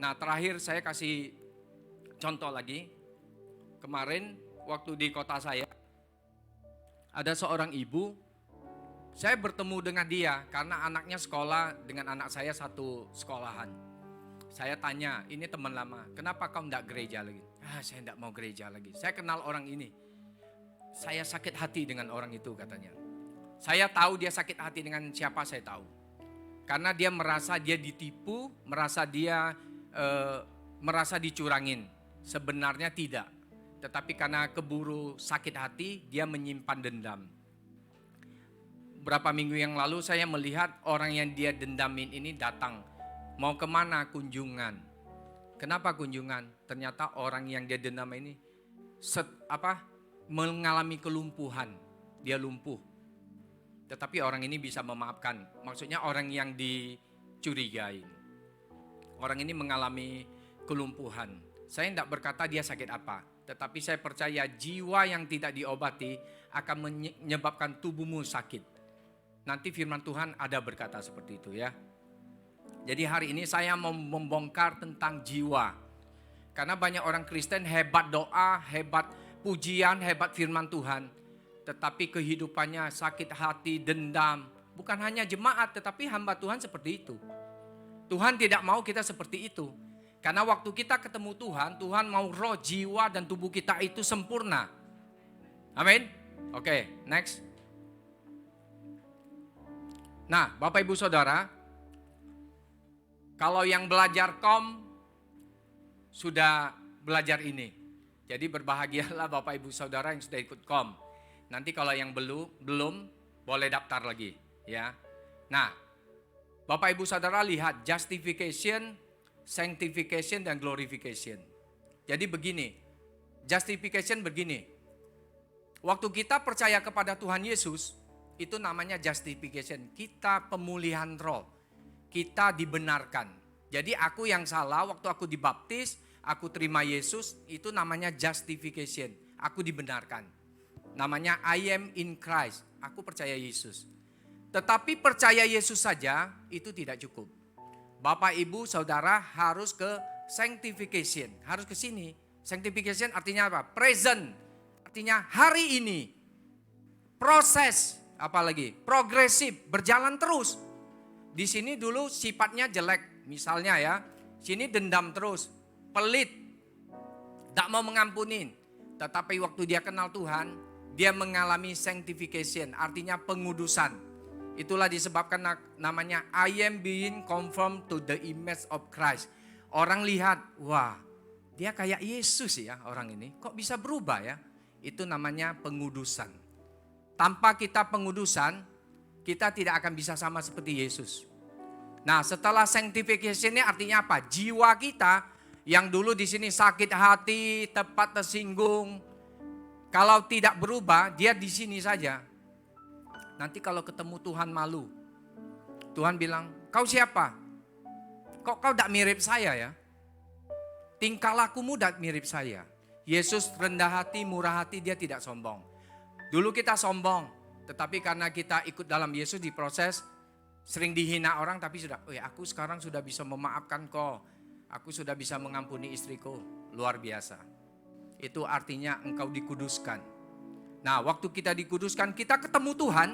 [SPEAKER 5] Nah, terakhir saya kasih contoh lagi. Kemarin waktu di kota saya, ada seorang ibu. Saya bertemu dengan dia karena anaknya sekolah dengan anak saya satu sekolahan. Saya tanya, ini teman lama, kenapa kau enggak gereja lagi? Saya enggak mau gereja lagi. Saya kenal orang ini. Saya sakit hati dengan orang itu katanya. Saya tahu dia sakit hati dengan siapa, saya tahu. Karena dia merasa dia ditipu, merasa dia merasa dicurangin. Sebenarnya tidak. Tetapi karena keburu sakit hati, dia menyimpan dendam. Beberapa minggu yang lalu saya melihat orang yang dia dendamin ini datang. Mau kemana? Kunjungan. Kenapa kunjungan? Ternyata orang yang dia dendam ini mengalami kelumpuhan. Dia lumpuh. Tetapi orang ini bisa memaafkan. Maksudnya orang yang dicurigai. Orang ini mengalami kelumpuhan. Saya tidak berkata dia sakit apa. Tetapi saya percaya jiwa yang tidak diobati akan menyebabkan tubuhmu sakit. Nanti firman Tuhan ada berkata seperti itu ya. Jadi hari ini saya mau membongkar tentang jiwa. Karena banyak orang Kristen hebat doa, hebat pujian, hebat firman Tuhan. Tetapi kehidupannya sakit hati, dendam. Bukan hanya jemaat tetapi hamba Tuhan seperti itu. Tuhan tidak mau kita seperti itu. Karena waktu kita ketemu Tuhan, Tuhan mau roh, jiwa, dan tubuh kita itu sempurna. Amin. Oke, next. Nah, Bapak Ibu Saudara, kalau yang belajar sudah belajar ini. Jadi berbahagialah Bapak Ibu Saudara yang sudah ikut Nanti kalau yang belum boleh daftar lagi, ya. Nah, Bapak Ibu Saudara lihat justification, sanctification, dan glorification. Jadi begini, justification begini. Waktu kita percaya kepada Tuhan Yesus, itu namanya justification. Kita pemulihan roh. Kita dibenarkan. Jadi aku yang salah waktu aku dibaptis, aku terima Yesus, itu namanya justification. Aku dibenarkan. Namanya I am in Christ. Aku percaya Yesus. Tetapi percaya Yesus saja itu tidak cukup. Bapak, Ibu, Saudara harus ke sanctification. Harus ke sini. Sanctification artinya apa? Present. Artinya hari ini. Proses. Apalagi progresif, berjalan terus. Di sini dulu sifatnya jelek, misalnya ya, sini dendam terus, pelit, tak mau mengampunin. Tetapi waktu dia kenal Tuhan, dia mengalami sanctification, artinya pengudusan. Itulah disebabkan namanya I am being conformed to the image of Christ. Orang lihat, wah, dia kayak Yesus ya orang ini. Kok bisa berubah ya? Itu namanya pengudusan. Tanpa kita pengudusan, kita tidak akan bisa sama seperti Yesus. Nah, setelah sanctification ini artinya apa? Jiwa kita yang dulu di sini sakit hati, tepat tersinggung, kalau tidak berubah, dia di sini saja. Nanti kalau ketemu Tuhan malu. Tuhan bilang, kau siapa? Kok kau tidak mirip saya ya? Tingkah lakumu tidak mirip saya. Yesus rendah hati, murah hati, dia tidak sombong. Dulu kita sombong, tetapi karena kita ikut dalam Yesus diproses, sering dihina orang, tapi sudah, aku sekarang sudah bisa memaafkan kau. Aku sudah bisa mengampuni istriku. Luar biasa. Itu artinya engkau dikuduskan. Nah, waktu kita dikuduskan, kita ketemu Tuhan.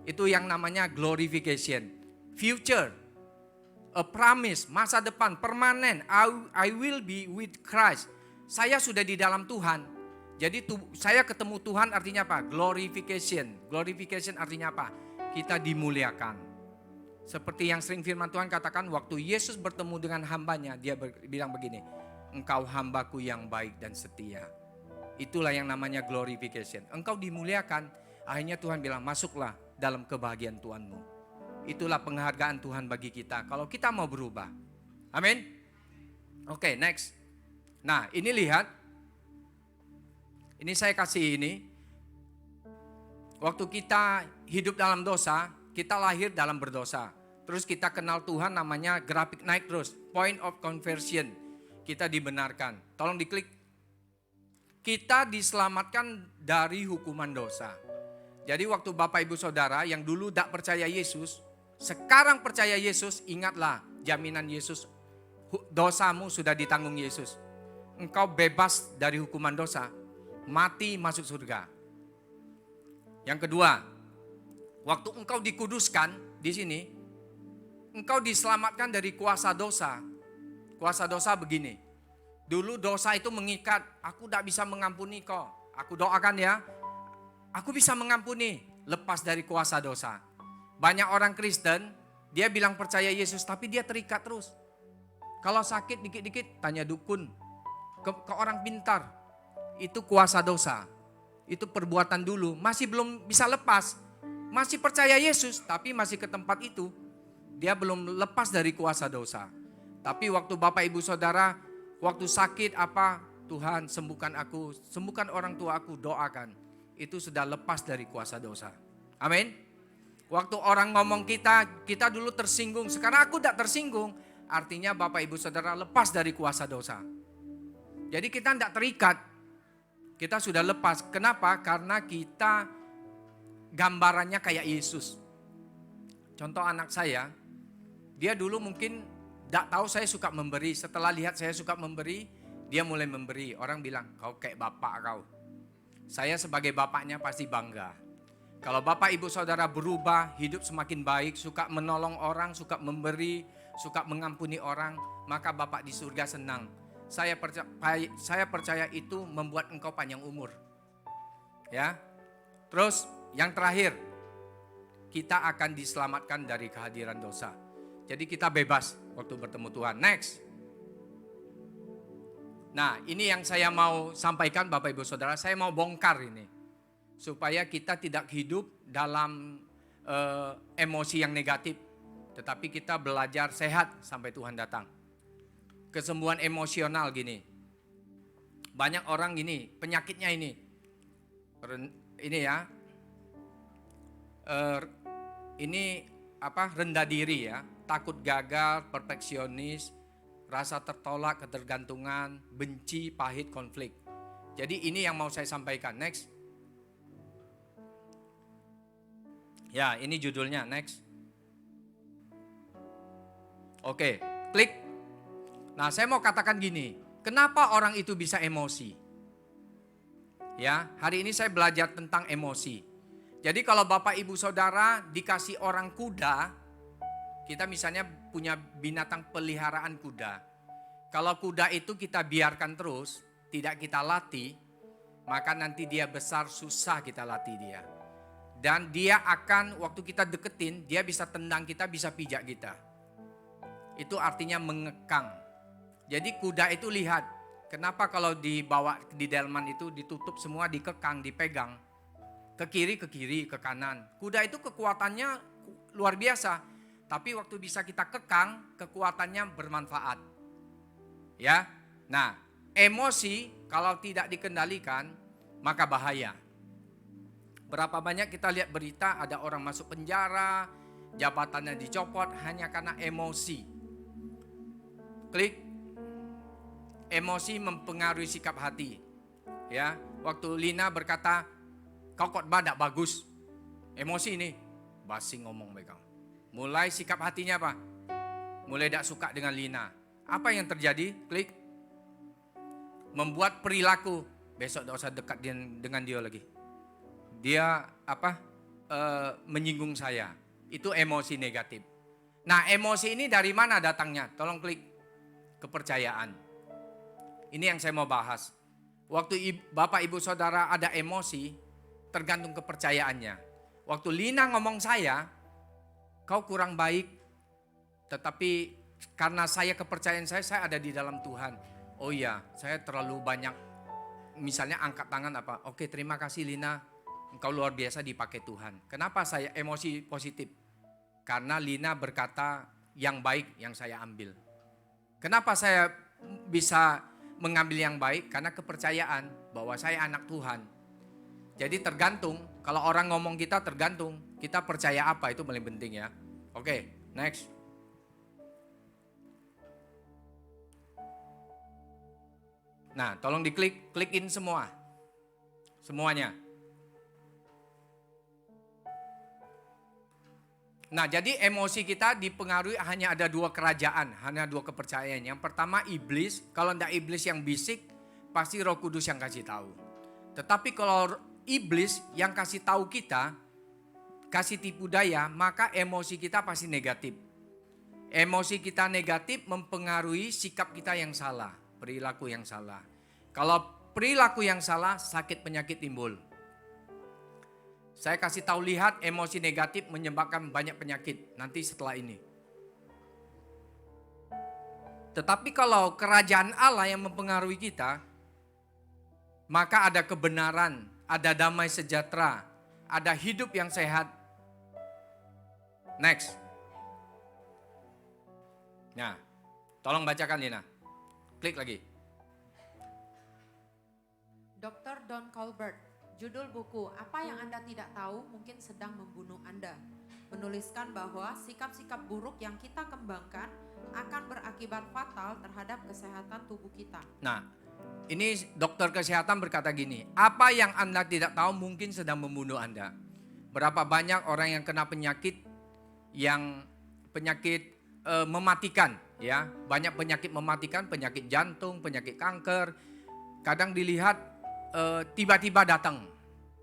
[SPEAKER 5] Itu yang namanya glorification. Future. A promise, masa depan, permanen. I will be with Christ. Saya sudah di dalam Tuhan. Jadi saya ketemu Tuhan artinya apa? Glorification. Glorification artinya apa? Kita dimuliakan. Seperti yang sering firman Tuhan katakan, waktu Yesus bertemu dengan hambanya, dia bilang begini, engkau hambaku yang baik dan setia. Itulah yang namanya glorification. Engkau dimuliakan, akhirnya Tuhan bilang, masuklah dalam kebahagiaan Tuhanmu. Itulah penghargaan Tuhan bagi kita, kalau kita mau berubah. Amin. Oke, next. Nah, ini lihat. Ini saya kasih ini. Waktu kita hidup dalam dosa, kita lahir dalam berdosa. Terus kita kenal Tuhan, namanya grafik naik terus. Point of conversion. Kita dibenarkan. Tolong diklik. Kita diselamatkan dari hukuman dosa. Jadi waktu Bapak Ibu Saudara yang dulu tidak percaya Yesus, sekarang percaya Yesus, ingatlah jaminan Yesus. Dosamu sudah ditanggung Yesus. Engkau bebas dari hukuman dosa. Mati masuk surga. Yang kedua, waktu engkau dikuduskan di sini, engkau diselamatkan dari kuasa dosa. Kuasa dosa begini. Dulu dosa itu mengikat, aku tidak bisa mengampuni kau. Aku doakan ya, aku bisa mengampuni, lepas dari kuasa dosa. Banyak orang Kristen, dia bilang percaya Yesus, tapi dia terikat terus. Kalau sakit dikit-dikit, tanya dukun, ke orang pintar. Itu kuasa dosa. Itu perbuatan dulu, masih belum bisa lepas. Masih percaya Yesus, tapi masih ke tempat itu. Dia belum lepas dari kuasa dosa. Tapi waktu Bapak Ibu Saudara, waktu sakit apa, Tuhan sembuhkan aku, sembuhkan orang tua aku, doakan. Itu sudah lepas dari kuasa dosa. Amin. Waktu orang ngomong kita dulu tersinggung, sekarang aku tidak tersinggung. Artinya Bapak Ibu Saudara lepas dari kuasa dosa. Jadi kita tidak terikat. Kita sudah lepas. Kenapa? Karena kita gambarannya kayak Yesus. Contoh anak saya, dia dulu mungkin tidak tahu saya suka memberi. Setelah lihat saya suka memberi, dia mulai memberi. Orang bilang, kau kayak bapak kau. Saya sebagai bapaknya pasti bangga. Kalau Bapak Ibu Saudara berubah, hidup semakin baik, suka menolong orang, suka memberi, suka mengampuni orang, maka Bapak di surga senang. Saya percaya itu membuat engkau panjang umur. Ya. Terus yang terakhir, kita akan diselamatkan dari kehadiran dosa. Jadi kita bebas waktu bertemu Tuhan. Next. Nah, ini yang saya mau sampaikan Bapak Ibu Saudara, saya mau bongkar ini. Supaya kita tidak hidup dalam emosi yang negatif. Tetapi kita belajar sehat sampai Tuhan datang. Kesembuhan emosional gini. Banyak orang gini, penyakitnya ini. Ini ya. Ini apa? Rendah diri ya. Takut gagal, perfeksionis, rasa tertolak, ketergantungan, benci, pahit, konflik. Jadi ini yang mau saya sampaikan. Next. Ya, ini judulnya. Next. Oke, klik. Nah, saya mau katakan gini, kenapa orang itu bisa emosi? Ya, hari ini saya belajar tentang emosi. Jadi kalau Bapak Ibu Saudara dikasih orang kuda, kita misalnya punya binatang peliharaan kuda. Kalau kuda itu kita biarkan terus, tidak kita latih, maka nanti dia besar susah kita latih dia. Dan dia akan waktu kita deketin, dia bisa tendang kita, bisa pijak kita. Itu artinya mengekang. Jadi kuda itu lihat, kenapa kalau dibawa di delman itu ditutup semua, dikekang, dipegang. Ke kiri, ke kanan. Kuda itu kekuatannya luar biasa. Tapi waktu bisa kita kekang, kekuatannya bermanfaat. Ya. Nah, emosi kalau tidak dikendalikan, maka bahaya. Berapa banyak kita lihat berita ada orang masuk penjara, jabatannya dicopot hanya karena emosi. Klik. Emosi mempengaruhi sikap hati. Ya, waktu Lina berkata, kau khotbah tidak bagus. Emosi ini, basi ngomong mereka. Mulai sikap hatinya apa? Mulai tidak suka dengan Lina. Apa yang terjadi? Klik. Membuat perilaku, besok tidak usah dekat dengan dia lagi. Dia menyinggung saya. Itu emosi negatif. Nah, emosi ini dari mana datangnya? Tolong klik kepercayaan. Ini yang saya mau bahas. Waktu Bapak Ibu Saudara ada emosi, tergantung kepercayaannya. Waktu Lina ngomong saya, kau kurang baik, tetapi karena kepercayaan saya ada di dalam Tuhan. Oh iya, saya terlalu banyak, misalnya angkat tangan apa, oke terima kasih Lina, engkau luar biasa dipakai Tuhan. Kenapa saya emosi positif? Karena Lina berkata yang baik yang saya ambil. Kenapa saya bisa mengambil yang baik? Karena kepercayaan bahwa saya anak Tuhan. Jadi tergantung, kalau orang ngomong kita tergantung, kita percaya apa, itu paling penting ya. Oke, next. Nah, tolong klikin semua. Semuanya. Nah, jadi emosi kita dipengaruhi hanya ada dua kerajaan, hanya dua kepercayaan. Yang pertama iblis, kalau tidak iblis yang bisik, pasti Roh Kudus yang kasih tahu. Tetapi kalau iblis yang kasih tahu kita, kasih tipu daya, maka emosi kita pasti negatif. Emosi kita negatif mempengaruhi sikap kita yang salah, perilaku yang salah. Kalau perilaku yang salah, sakit penyakit timbul. Saya kasih tahu, lihat emosi negatif menyebabkan banyak penyakit nanti setelah ini. Tetapi kalau kerajaan Allah yang mempengaruhi kita, maka ada kebenaran, ada damai sejahtera, ada hidup yang sehat. Next. Nah, tolong bacakan Lina. Klik lagi.
[SPEAKER 1] Dr. Don Colbert, judul buku Apa Yang Anda Tidak Tahu Mungkin Sedang Membunuh Anda, menuliskan bahwa sikap-sikap buruk yang kita kembangkan akan berakibat fatal terhadap kesehatan tubuh kita.
[SPEAKER 5] Nah, ini dokter kesehatan berkata gini, apa yang Anda tidak tahu mungkin sedang membunuh Anda. Berapa banyak orang yang kena penyakit mematikan, ya, banyak penyakit mematikan, penyakit jantung, penyakit kanker. Kadang dilihat tiba-tiba datang.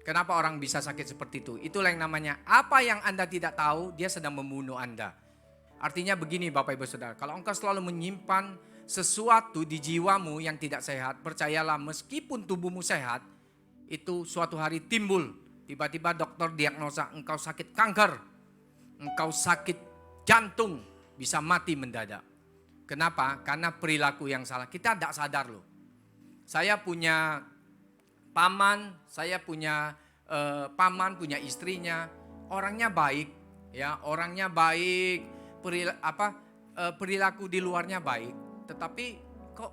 [SPEAKER 5] Kenapa orang bisa sakit seperti itu? Itulah yang namanya apa yang Anda tidak tahu, dia sedang membunuh Anda. Artinya begini Bapak Ibu Saudara, kalau engkau selalu menyimpan sesuatu di jiwamu yang tidak sehat, percayalah meskipun tubuhmu sehat, itu suatu hari timbul. Tiba-tiba dokter diagnosa engkau sakit kanker, engkau sakit jantung, bisa mati mendadak. Kenapa? Karena perilaku yang salah. Kita tidak sadar loh. Saya punya paman, punya istrinya, orangnya baik, ya, orangnya baik, perilaku di luarnya baik, tetapi kok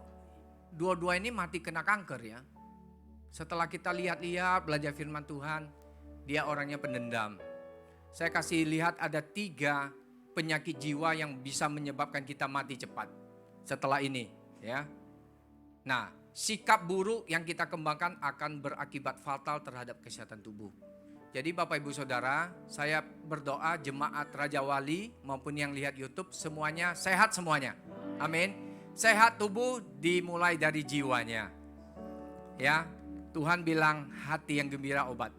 [SPEAKER 5] dua-dua ini mati kena kanker ya. Setelah kita lihat-lihat belajar firman Tuhan, dia orangnya pendendam. Saya kasih lihat ada 3 penyakit jiwa yang bisa menyebabkan kita mati cepat setelah ini, ya. Nah, sikap buruk yang kita kembangkan akan berakibat fatal terhadap kesehatan tubuh. Jadi Bapak Ibu Saudara, saya berdoa jemaat Raja Wali maupun yang lihat YouTube semuanya sehat semuanya. Amin. Sehat tubuh dimulai dari jiwanya. Ya, Tuhan bilang hati yang gembira obat.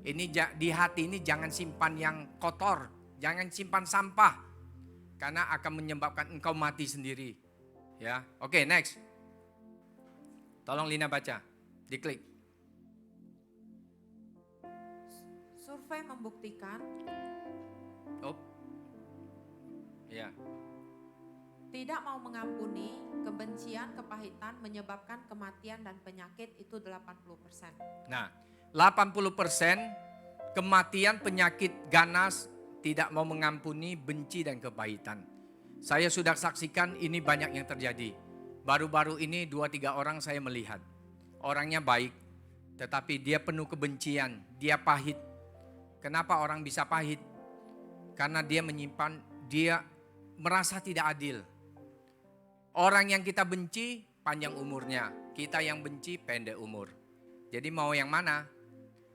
[SPEAKER 5] Ini di hati ini jangan simpan yang kotor, jangan simpan sampah. Karena akan menyebabkan engkau mati sendiri. Ya. Oke, next. Tolong Lina baca, diklik.
[SPEAKER 1] Survei membuktikan tidak mau mengampuni, kebencian, kepahitan menyebabkan kematian dan penyakit itu 80%.
[SPEAKER 5] Nah, 80% kematian, penyakit ganas, tidak mau mengampuni, benci dan kepahitan. Saya sudah saksikan ini banyak yang terjadi. Baru-baru ini 2-3 orang saya melihat. Orangnya baik, tetapi dia penuh kebencian, dia pahit. Kenapa orang bisa pahit? Karena dia menyimpan, dia merasa tidak adil. Orang yang kita benci panjang umurnya, kita yang benci pendek umur. Jadi mau yang mana?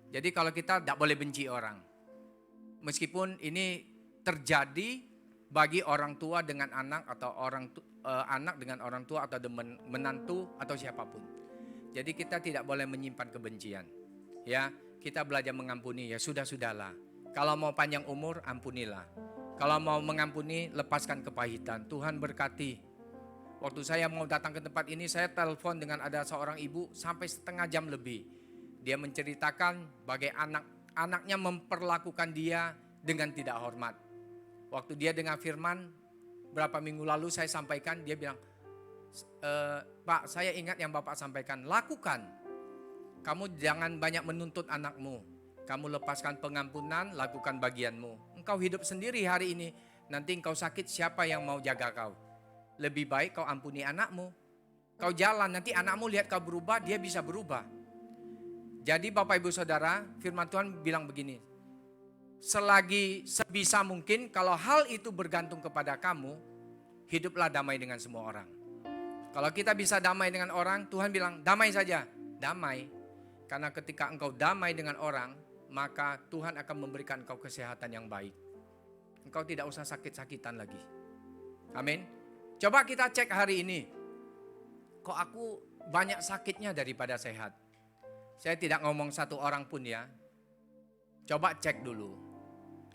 [SPEAKER 5] Jadi kalau kita tidak boleh benci orang. Meskipun ini terjadi bagi orang tua dengan anak atau anak dengan orang tua atau menantu atau siapapun. Jadi kita tidak boleh menyimpan kebencian. Ya, kita belajar mengampuni, ya sudahlah. Kalau mau panjang umur, ampunilah. Kalau mau mengampuni, lepaskan kepahitan. Tuhan berkati. Waktu saya mau datang ke tempat ini, saya telepon dengan ada seorang ibu sampai setengah jam lebih. Dia menceritakan bagaimana anaknya memperlakukan dia dengan tidak hormat. Waktu dia dengar firman, berapa minggu lalu saya sampaikan, dia bilang, Pak, saya ingat yang Bapak sampaikan, lakukan. Kamu jangan banyak menuntut anakmu. Kamu lepaskan pengampunan, lakukan bagianmu. Engkau hidup sendiri hari ini, nanti engkau sakit, siapa yang mau jaga kau? Lebih baik kau ampuni anakmu. Kau jalan, nanti anakmu lihat kau berubah, dia bisa berubah. Jadi Bapak Ibu Saudara, firman Tuhan bilang begini, selagi sebisa mungkin kalau hal itu bergantung kepada kamu, hiduplah damai dengan semua orang. Kalau kita bisa damai dengan orang, Tuhan bilang damai saja, damai. Karena ketika engkau damai dengan orang, maka Tuhan akan memberikan engkau kesehatan yang baik. Engkau tidak usah sakit-sakitan lagi. Amin. Coba kita cek hari ini. Kok aku banyak sakitnya daripada sehat? Saya tidak ngomong satu orang pun ya. Coba cek dulu.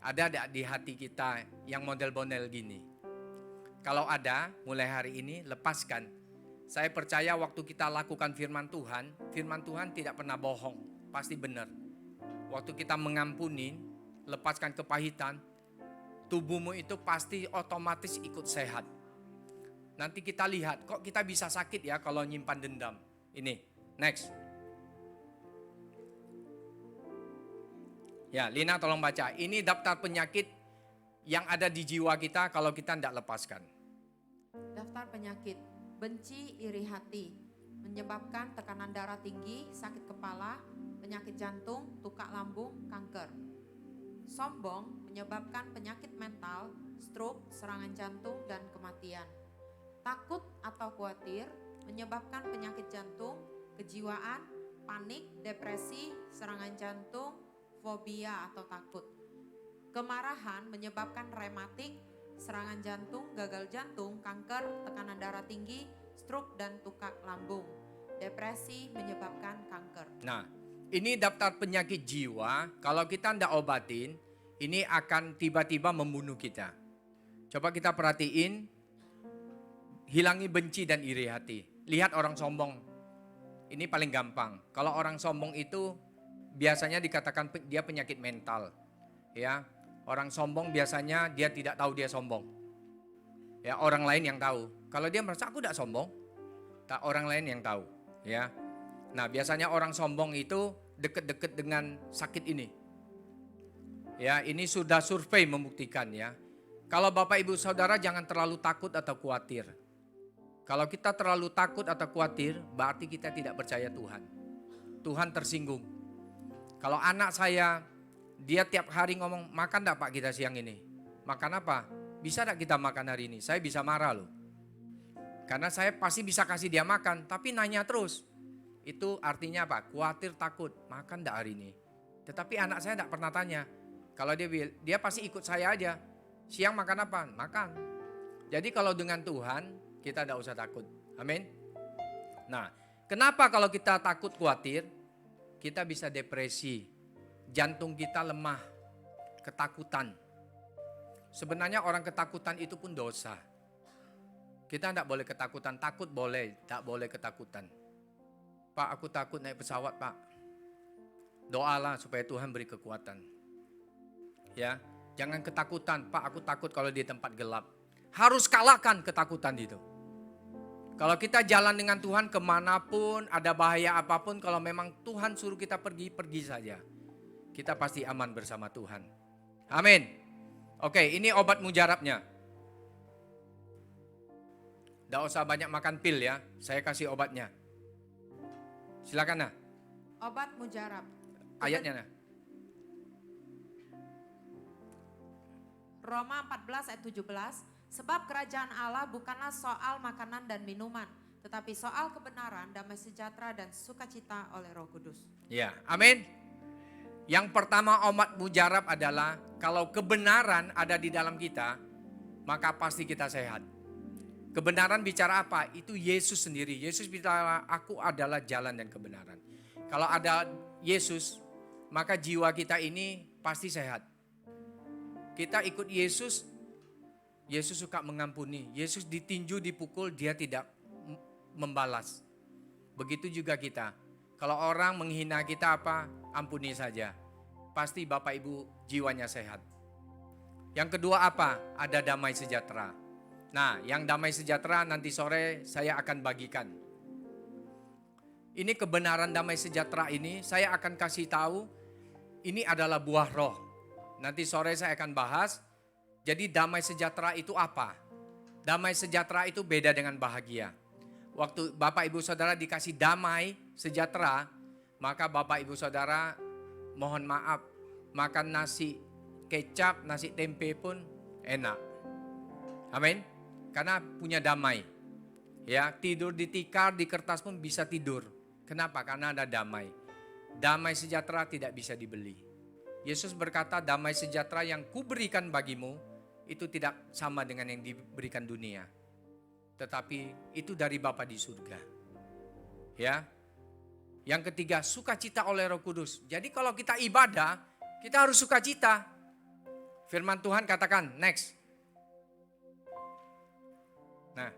[SPEAKER 5] Ada tidak di hati kita yang model-model gini? Kalau ada, mulai hari ini lepaskan. Saya percaya waktu kita lakukan firman Tuhan tidak pernah bohong. Pasti benar. Waktu kita mengampuni, lepaskan kepahitan, tubuhmu itu pasti otomatis ikut sehat. Nanti kita lihat, kok kita bisa sakit ya kalau nyimpan dendam. Ini, next. Ya, Lina tolong baca. Ini daftar penyakit yang ada di jiwa kita kalau kita tidak lepaskan.
[SPEAKER 1] Daftar penyakit, benci, iri hati, menyebabkan tekanan darah tinggi, sakit kepala, penyakit jantung, tukak lambung, kanker. Sombong menyebabkan penyakit mental, stroke, serangan jantung, dan kematian. Takut atau khawatir menyebabkan penyakit jantung, kejiwaan, panik, depresi, serangan jantung, fobia atau takut. Kemarahan menyebabkan rematik, serangan jantung, gagal jantung, kanker, tekanan darah tinggi, stroke dan tukak lambung. Depresi menyebabkan kanker.
[SPEAKER 5] Nah, ini daftar penyakit jiwa, kalau kita tidak obatin, ini akan tiba-tiba membunuh kita. Coba kita perhatiin, hilangi benci dan iri hati. Lihat orang sombong, ini paling gampang. Kalau orang sombong itu biasanya dikatakan dia penyakit mental. Ya, orang sombong biasanya dia tidak tahu dia sombong. Ya, orang lain yang tahu. Kalau dia merasa aku tidak sombong, tak orang lain yang tahu. Ya, nah biasanya orang sombong itu deket-deket dengan sakit ini. Ya, ini sudah survei membuktikan ya. Kalau Bapak Ibu Saudara jangan terlalu takut atau khawatir. Kalau kita terlalu takut atau khawatir, berarti kita tidak percaya Tuhan. Tuhan tersinggung. Kalau anak saya, dia tiap hari ngomong, makan enggak Pak kita siang ini? Makan apa? Bisa enggak kita makan hari ini? Saya bisa marah loh. Karena saya pasti bisa kasih dia makan, tapi nanya terus. Itu artinya apa? Khawatir, takut. Makan enggak hari ini? Tetapi anak saya enggak pernah tanya. Kalau dia pasti ikut saya aja. Siang makan apa? Makan. Jadi kalau dengan Tuhan, kita enggak usah takut. Amin. Nah, kenapa kalau kita takut, khawatir? Kita bisa depresi, jantung kita lemah, ketakutan. Sebenarnya orang ketakutan itu pun dosa. Kita tidak boleh ketakutan, takut boleh, tak boleh ketakutan. Pak, aku takut naik pesawat, Pak. Doalah supaya Tuhan beri kekuatan. Ya, jangan ketakutan, Pak, aku takut kalau di tempat gelap. Harus kalahkan ketakutan itu. Kalau kita jalan dengan Tuhan kemanapun, ada bahaya apapun, kalau memang Tuhan suruh kita pergi, pergi saja. Kita pasti aman bersama Tuhan. Amin. Oke, ini obat mujarabnya. Tidak usah banyak makan pil ya, saya kasih obatnya. Silakan nah,
[SPEAKER 1] Obat mujarab.
[SPEAKER 5] ayatnya nah.
[SPEAKER 1] Roma 14 ayat 17. Sebab kerajaan Allah bukanlah soal makanan dan minuman, tetapi soal kebenaran, damai sejahtera dan sukacita oleh Roh Kudus.
[SPEAKER 5] Ya, amin. Yang pertama obat mujarab adalah kalau kebenaran ada di dalam kita, maka pasti kita sehat. Kebenaran bicara apa? Itu Yesus sendiri. Yesus bicara, aku adalah jalan dan kebenaran. Kalau ada Yesus, maka jiwa kita ini pasti sehat. Kita ikut Yesus, Yesus suka mengampuni. Yesus ditinju, dipukul, dia tidak membalas. Begitu juga kita. Kalau orang menghina kita apa? Ampuni saja. Pasti Bapak Ibu jiwanya sehat. Yang kedua apa? Ada damai sejahtera. Nah, yang damai sejahtera nanti sore saya akan bagikan. Ini kebenaran damai sejahtera ini saya akan kasih tahu. Ini adalah buah roh. Nanti sore saya akan bahas. Jadi damai sejahtera itu apa? Damai sejahtera itu beda dengan bahagia. Waktu Bapak Ibu Saudara dikasih damai sejahtera, maka Bapak Ibu Saudara mohon maaf, makan nasi kecap, nasi tempe pun enak. Amin. Karena punya damai. Ya, tidur di tikar, di kertas pun bisa tidur. Kenapa? Karena ada damai. Damai sejahtera tidak bisa dibeli. Yesus berkata, damai sejahtera yang kuberikan bagimu itu tidak sama dengan yang diberikan dunia. Tetapi itu dari Bapa di surga. Ya. Yang ketiga, sukacita oleh Roh Kudus. Jadi kalau kita ibadah, kita harus sukacita. Firman Tuhan katakan, next. Nah,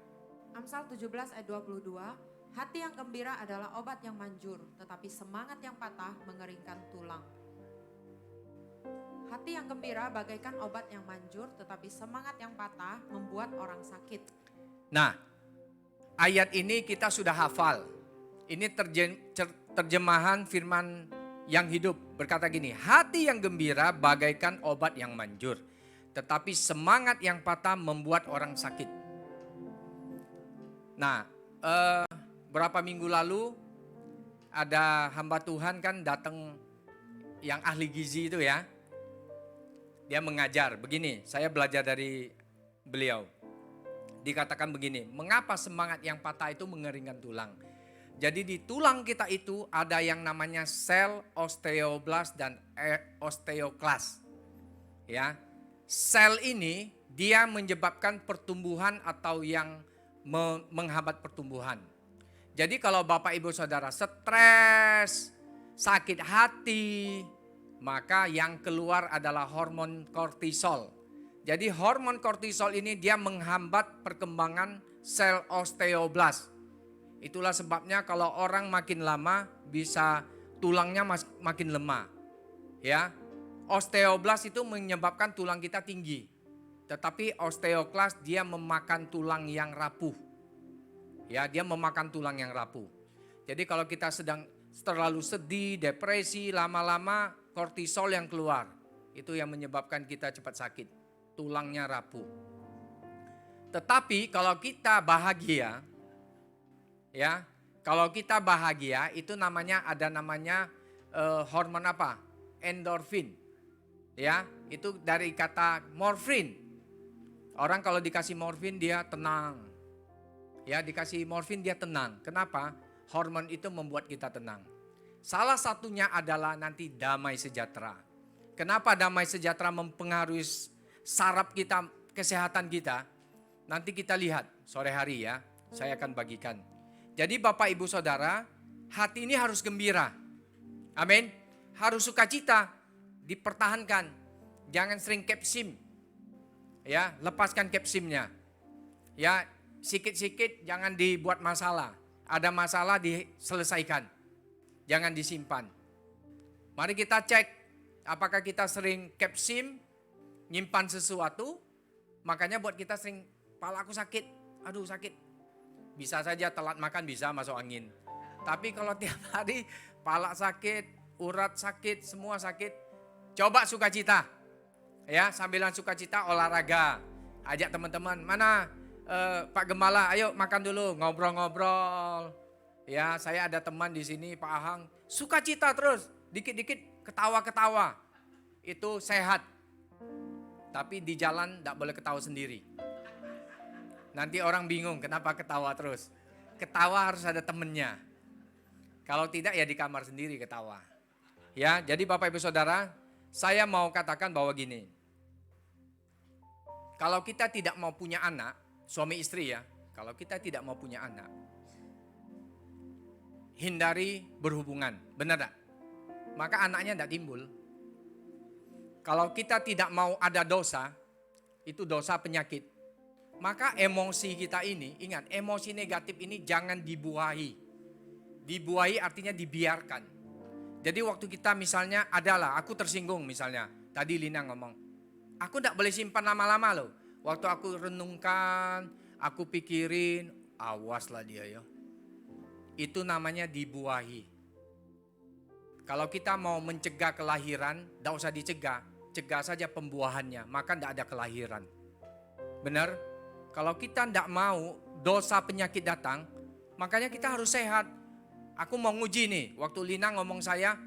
[SPEAKER 1] Amsal 17 ayat 22. Hati yang gembira adalah obat yang manjur, tetapi semangat yang patah mengeringkan tulang. Hati yang gembira bagaikan obat yang manjur, tetapi semangat yang patah membuat orang sakit.
[SPEAKER 5] Nah, ayat ini kita sudah hafal. Ini terjemahan firman yang hidup. Berkata gini, hati yang gembira bagaikan obat yang manjur. Tetapi semangat yang patah membuat orang sakit. Nah, berapa minggu lalu ada hamba Tuhan kan datang yang ahli gizi itu ya. Dia mengajar begini, saya belajar dari beliau. Dikatakan begini, mengapa semangat yang patah itu mengeringkan tulang? Jadi di tulang kita itu ada yang namanya sel osteoblast dan osteoklas. Ya. Sel ini dia menyebabkan pertumbuhan atau yang menghambat pertumbuhan. Jadi kalau Bapak Ibu Saudara stres, sakit hati, maka yang keluar adalah hormon kortisol. Jadi hormon kortisol ini dia menghambat perkembangan sel osteoblast. Itulah sebabnya kalau orang makin lama bisa tulangnya makin lemah. Ya. Osteoblast itu menyebabkan tulang kita tinggi. Tetapi osteoklas dia memakan tulang yang rapuh. Ya, dia memakan tulang yang rapuh. Jadi kalau kita sedang terlalu sedih, depresi, lama-lama kortisol yang keluar. Itu yang menyebabkan kita cepat sakit. Tulangnya rapuh. Tetapi kalau kita bahagia, ya, kalau kita bahagia itu ada namanya hormon apa? Endorfin. Ya, itu dari kata morfin. Orang kalau dikasih morfin dia tenang. Ya, dikasih morfin dia tenang. Kenapa? Hormon itu membuat kita tenang. Salah satunya adalah nanti damai sejahtera. Kenapa damai sejahtera mempengaruhi saraf kita, kesehatan kita? Nanti kita lihat sore hari ya, saya akan bagikan. Jadi Bapak Ibu Saudara, hati ini harus gembira. Amin. Harus sukacita, dipertahankan. Jangan sering kepsim. Ya, lepaskan kepsimnya. Ya, sikit-sikit jangan dibuat masalah. Ada masalah diselesaikan. Jangan disimpan. Mari kita cek apakah kita sering kepsim, nyimpan sesuatu, makanya buat kita sering kepala aku sakit, aduh sakit. Bisa saja telat makan bisa masuk angin. Tapi kalau tiap hari kepala sakit, urat sakit, semua sakit, coba sukacita. Ya, sambilan sukacita olahraga. Ajak teman-teman, mana Pak Gembala, ayo makan dulu, ngobrol-ngobrol. Ya, saya ada teman di sini, Pak Ahang, sukacita terus, dikit-dikit ketawa-ketawa. Itu sehat. Tapi di jalan tidak boleh ketawa sendiri. Nanti orang bingung kenapa ketawa terus. Ketawa harus ada temennya. Kalau tidak ya di kamar sendiri ketawa. Ya, jadi Bapak Ibu Saudara, saya mau katakan bahwa gini. Kalau kita tidak mau punya anak, suami istri ya, kalau kita tidak mau punya anak, hindari berhubungan, benar tak? Maka anaknya tidak timbul. Kalau kita tidak mau ada dosa, itu dosa penyakit. Maka emosi kita ini, ingat emosi negatif ini jangan dibuahi. Dibuahi artinya dibiarkan. Jadi waktu kita misalnya adalah, aku tersinggung misalnya. Tadi Lina ngomong, aku tidak boleh simpan lama-lama loh. Waktu aku renungkan, aku pikirin, awaslah dia ya. Itu namanya dibuahi. Kalau kita mau mencegah kelahiran, tidak usah dicegah. Cegah saja pembuahannya, maka tidak ada kelahiran. Benar? Kalau kita tidak mau dosa penyakit datang, makanya kita harus sehat. Aku mau nguji nih, waktu Lina ngomong saya,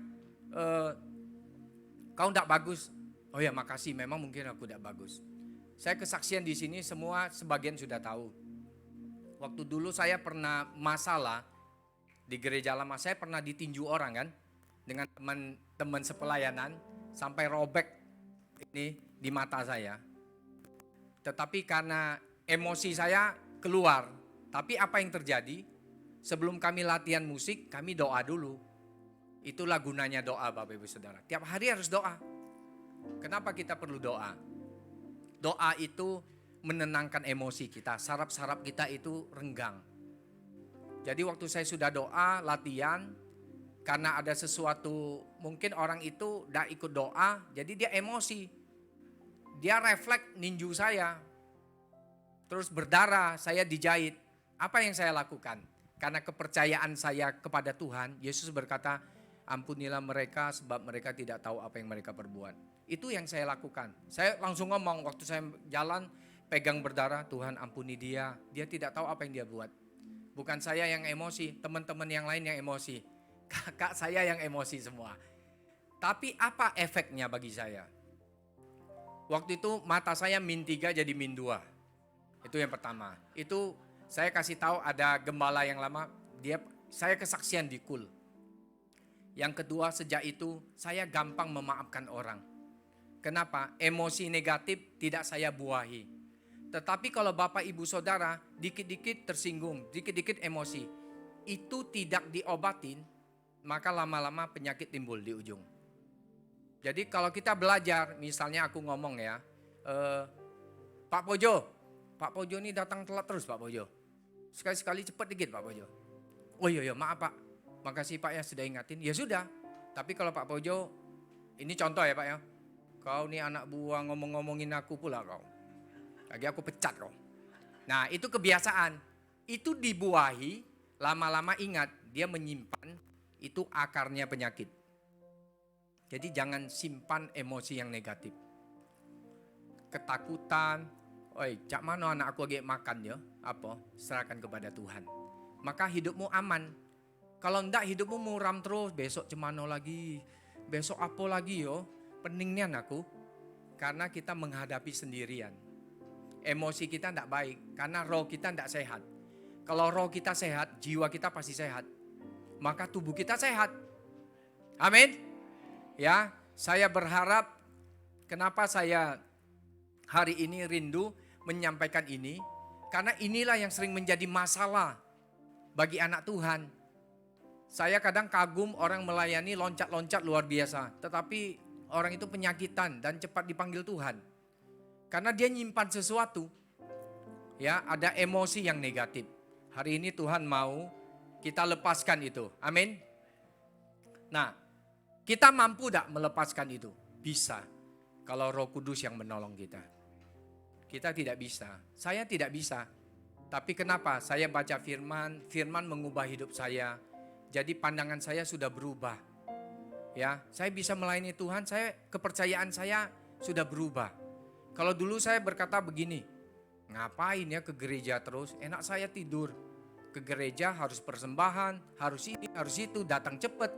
[SPEAKER 5] kau tidak bagus. Oh ya makasih, memang mungkin aku tidak bagus. Saya kesaksian di sini semua sebagian sudah tahu. Waktu dulu saya pernah masalah di gereja lama, saya pernah ditinju orang kan, dengan teman-teman sepelayanan sampai robek ini di mata saya. Tetapi karena emosi saya keluar. Tapi apa yang terjadi? Sebelum kami latihan musik, kami doa dulu. Itulah gunanya doa Bapak Ibu Saudara. Tiap hari harus doa. Kenapa kita perlu doa? Doa itu menenangkan emosi kita. Saraf-saraf kita itu renggang. Jadi waktu saya sudah doa, latihan, karena ada sesuatu, mungkin orang itu tidak ikut doa, jadi dia emosi. Dia refleks ninju saya. Terus berdarah, saya dijahit. Apa yang saya lakukan? Karena kepercayaan saya kepada Tuhan, Yesus berkata, ampunilah mereka sebab mereka tidak tahu apa yang mereka perbuat. Itu yang saya lakukan. Saya langsung ngomong waktu saya jalan, pegang berdarah, Tuhan ampuni dia. Dia tidak tahu apa yang dia buat. Bukan saya yang emosi, teman-teman yang lain yang emosi. Kakak saya yang emosi semua. Tapi apa efeknya bagi saya? Waktu itu mata saya min 3 jadi min 2. Itu yang pertama. Itu saya kasih tahu ada gembala yang lama, saya kesaksian di KUL. Yang kedua, sejak itu saya gampang memaafkan orang. Kenapa? Emosi negatif tidak saya buahi. Tetapi kalau Bapak Ibu Saudara dikit-dikit tersinggung, dikit-dikit emosi, itu tidak diobatin, maka lama-lama penyakit timbul di ujung. Jadi kalau kita belajar, misalnya aku ngomong ya, Pak Pojo ini datang telat terus Pak Pojo. Sekali-sekali cepat dikit Pak Pojo. Oh iya maaf Pak, makasih Pak ya sudah ingatin. Ya sudah, tapi kalau Pak Pojo, ini contoh ya Pak ya. Kau nih anak buah ngomong-ngomongin aku pula kau. Lagi aku pecat kau. Nah itu kebiasaan. Itu dibuahi, lama-lama ingat dia menyimpan, itu akarnya penyakit. Jadi jangan simpan emosi yang negatif. Ketakutan, oi, cak mana anak aku lagi makan ya? Apa? Serahkan kepada Tuhan. Maka hidupmu aman. Kalau enggak hidupmu muram terus, besok cemano lagi, besok apa lagi yo? Peningnya aku, karena kita menghadapi sendirian. Emosi kita enggak baik, karena roh kita enggak sehat. Kalau roh kita sehat, jiwa kita pasti sehat. Maka tubuh kita sehat. Amin. Ya, saya berharap, kenapa saya hari ini rindu menyampaikan ini, karena inilah yang sering menjadi masalah bagi anak Tuhan. Saya kadang kagum orang melayani loncat-loncat luar biasa, tetapi orang itu penyakitan dan cepat dipanggil Tuhan. Karena dia nyimpan sesuatu. Ya, ada emosi yang negatif. Hari ini Tuhan mau kita lepaskan itu. Amin. Nah, kita mampu tak melepaskan itu? Bisa. Kalau Roh Kudus yang menolong kita. Kita tidak bisa. Saya tidak bisa. Tapi kenapa? Saya baca firman, firman mengubah hidup saya. Jadi pandangan saya sudah berubah. Ya, saya bisa melayani Tuhan, kepercayaan saya sudah berubah. Kalau dulu saya berkata begini, ngapain ya ke gereja terus, enak saya tidur. Ke gereja harus persembahan, harus ini, harus itu, datang cepat.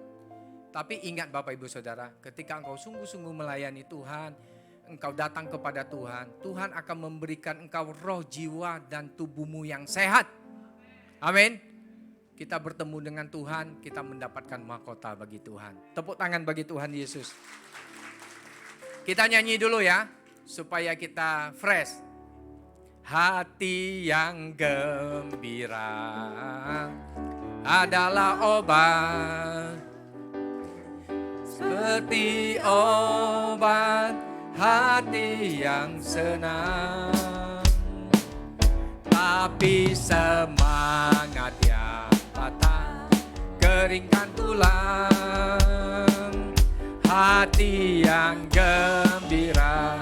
[SPEAKER 5] Tapi ingat Bapak Ibu Saudara, ketika engkau sungguh-sungguh melayani Tuhan, engkau datang kepada Tuhan, Tuhan akan memberikan engkau roh, jiwa, dan tubuhmu yang sehat. Amin. Kita bertemu dengan Tuhan, kita mendapatkan mahkota bagi Tuhan. Tepuk tangan bagi Tuhan Yesus. Kita nyanyi dulu ya, supaya kita fresh. Hati yang gembira adalah obat, seperti obat hati yang senang. Tapi semangat yang patah keringkan tulang. Hati yang gembira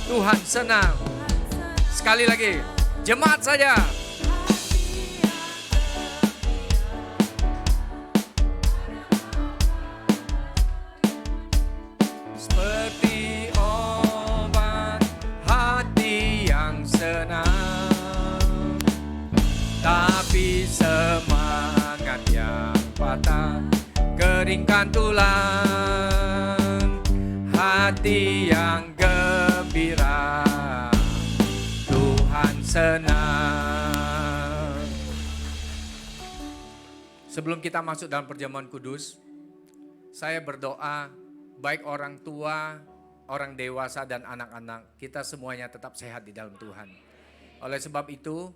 [SPEAKER 5] Tuhan senang. Sekali lagi, jemaat saja. Seperti obat hati yang senang, tapi semangat yang patah keringkan tulang. Hati yang gembira Tuhan senang. Sebelum kita masuk dalam perjamuan kudus, saya berdoa baik orang tua, orang dewasa dan anak-anak, kita semuanya tetap sehat di dalam Tuhan. Oleh sebab itu,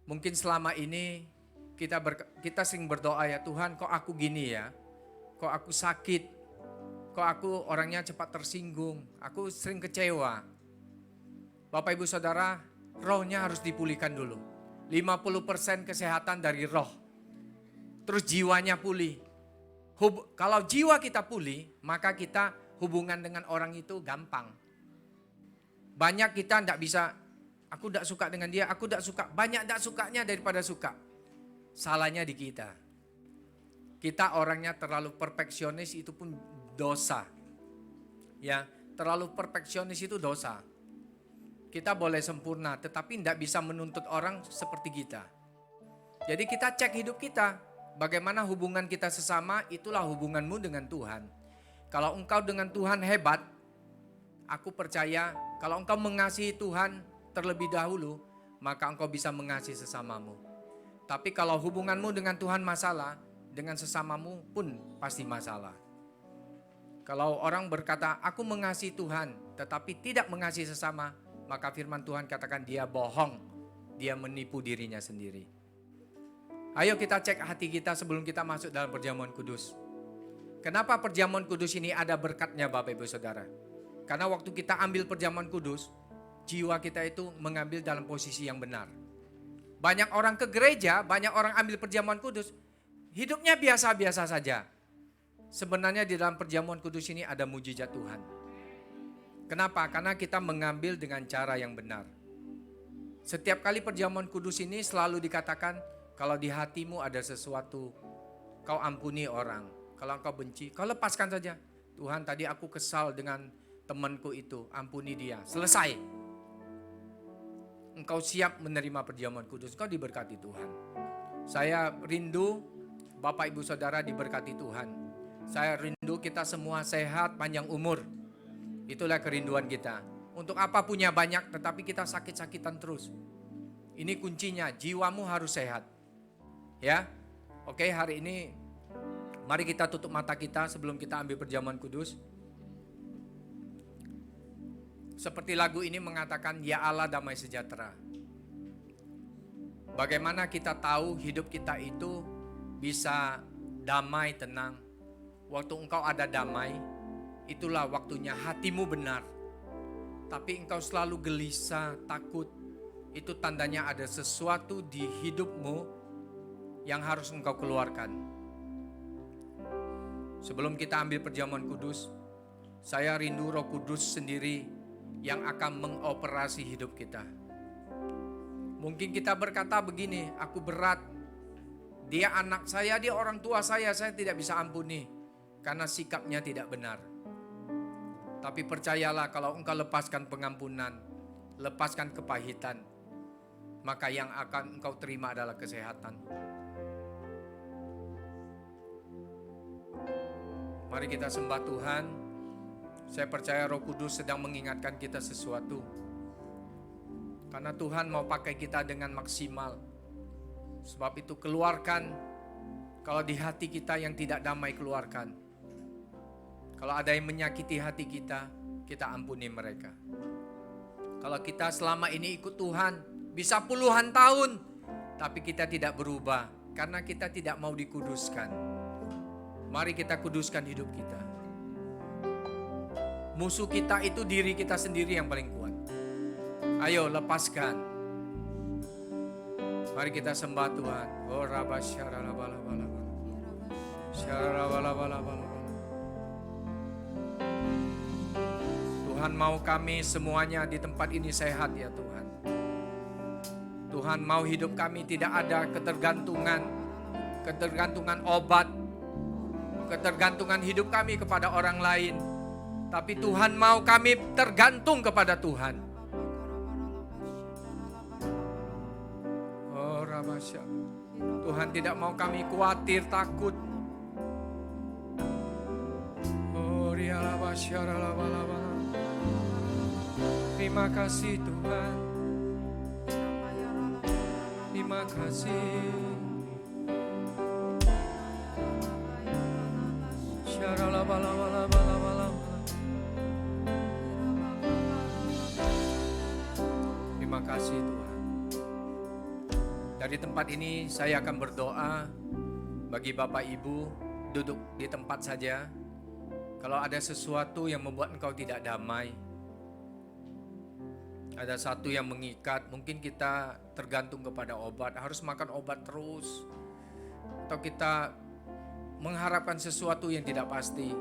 [SPEAKER 5] mungkin selama ini kita sering berdoa, ya Tuhan, kok aku gini ya? Kok aku sakit? Kok aku orangnya cepat tersinggung? Aku sering kecewa. Bapak Ibu Saudara, rohnya harus dipulihkan dulu. 50% kesehatan dari roh. Terus jiwanya pulih. Kalau jiwa kita pulih, maka kita hubungan dengan orang itu gampang. Banyak kita tidak bisa, aku tidak suka dengan dia, aku tidak suka. Banyak tidak sukanya daripada suka. Salahnya di kita. Kita orangnya terlalu perfeksionis, itu pun dosa. Ya, terlalu perfeksionis itu dosa. Kita boleh sempurna, tetapi tidak bisa menuntut orang seperti kita. Jadi kita cek hidup kita. Bagaimana hubungan kita sesama, itulah hubunganmu dengan Tuhan. Kalau engkau dengan Tuhan hebat, aku percaya kalau engkau mengasihi Tuhan terlebih dahulu, maka engkau bisa mengasihi sesamamu. Tapi kalau hubunganmu dengan Tuhan masalah, dengan sesamamu pun pasti masalah. Kalau orang berkata, aku mengasihi Tuhan, tetapi tidak mengasihi sesama, maka firman Tuhan katakan dia bohong, dia menipu dirinya sendiri. Ayo kita cek hati kita sebelum kita masuk dalam perjamuan kudus. Kenapa perjamuan kudus ini ada berkatnya Bapak Ibu Saudara? Karena waktu kita ambil perjamuan kudus, jiwa kita itu mengambil dalam posisi yang benar. Banyak orang ke gereja, banyak orang ambil perjamuan kudus, hidupnya biasa-biasa saja. Sebenarnya di dalam perjamuan kudus ini ada mujizat Tuhan. Kenapa? Karena kita mengambil dengan cara yang benar. Setiap kali perjamuan kudus ini selalu dikatakan, kalau di hatimu ada sesuatu, kau ampuni orang. Kalau engkau benci, kau lepaskan saja. Tuhan, tadi aku kesal dengan temanku itu, ampuni dia. Selesai. Engkau siap menerima perjamuan kudus, engkau diberkati Tuhan. Saya rindu Bapak Ibu Saudara diberkati Tuhan. Saya rindu kita semua sehat, panjang umur. Itulah kerinduan kita. Untuk apa punya banyak tetapi kita sakit-sakitan terus. Ini kuncinya, jiwamu harus sehat. Ya, oke, hari ini mari kita tutup mata kita sebelum kita ambil perjamuan kudus. Seperti lagu ini mengatakan, ya Allah damai sejahtera. Bagaimana kita tahu hidup kita itu bisa damai, tenang. Waktu engkau ada damai, itulah waktunya hatimu benar. Tapi engkau selalu gelisah, takut, itu tandanya ada sesuatu di hidupmu yang harus engkau keluarkan. Sebelum kita ambil perjamuan kudus, saya rindu Roh Kudus sendiri yang akan mengoperasi hidup kita. Mungkin kita berkata begini, aku berat, dia anak saya, dia orang tua saya tidak bisa ampuni karena sikapnya tidak benar. Tapi percayalah, kalau engkau lepaskan pengampunan, lepaskan kepahitan, maka yang akan engkau terima adalah kesehatan. Mari kita sembah Tuhan. Saya percaya Roh Kudus sedang mengingatkan kita sesuatu. Karena Tuhan mau pakai kita dengan maksimal. Sebab itu keluarkan. Kalau di hati kita yang tidak damai, keluarkan. Kalau ada yang menyakiti hati kita, kita ampuni mereka. Kalau kita selama ini ikut Tuhan, bisa puluhan tahun, tapi kita tidak berubah. Karena kita tidak mau dikuduskan. Mari kita kuduskan hidup kita. Musuh kita itu diri kita sendiri yang paling kuat. Ayo lepaskan. Mari kita sembah Tuhan. Oh Rabba syaralabalabala. Syaralabalabala. Tuhan mau kami semuanya di tempat ini sehat ya Tuhan. Tuhan mau hidup kami tidak ada ketergantungan obat, ketergantungan hidup kami kepada orang lain. Tapi Tuhan mau kami tergantung kepada Tuhan. Oh Rabasya. Tuhan tidak mau kami khawatir, takut. Oh Rialabasya Ralabalabala. Terima kasih Tuhan. Terima kasih. Syaralabalabala. Terima kasih Tuhan. Dari tempat ini saya akan berdoa bagi Bapak Ibu, duduk di tempat saja. Kalau ada sesuatu yang membuat engkau tidak damai, ada satu yang mengikat, mungkin kita tergantung kepada obat, harus makan obat terus. Atau kita mengharapkan sesuatu yang tidak pasti.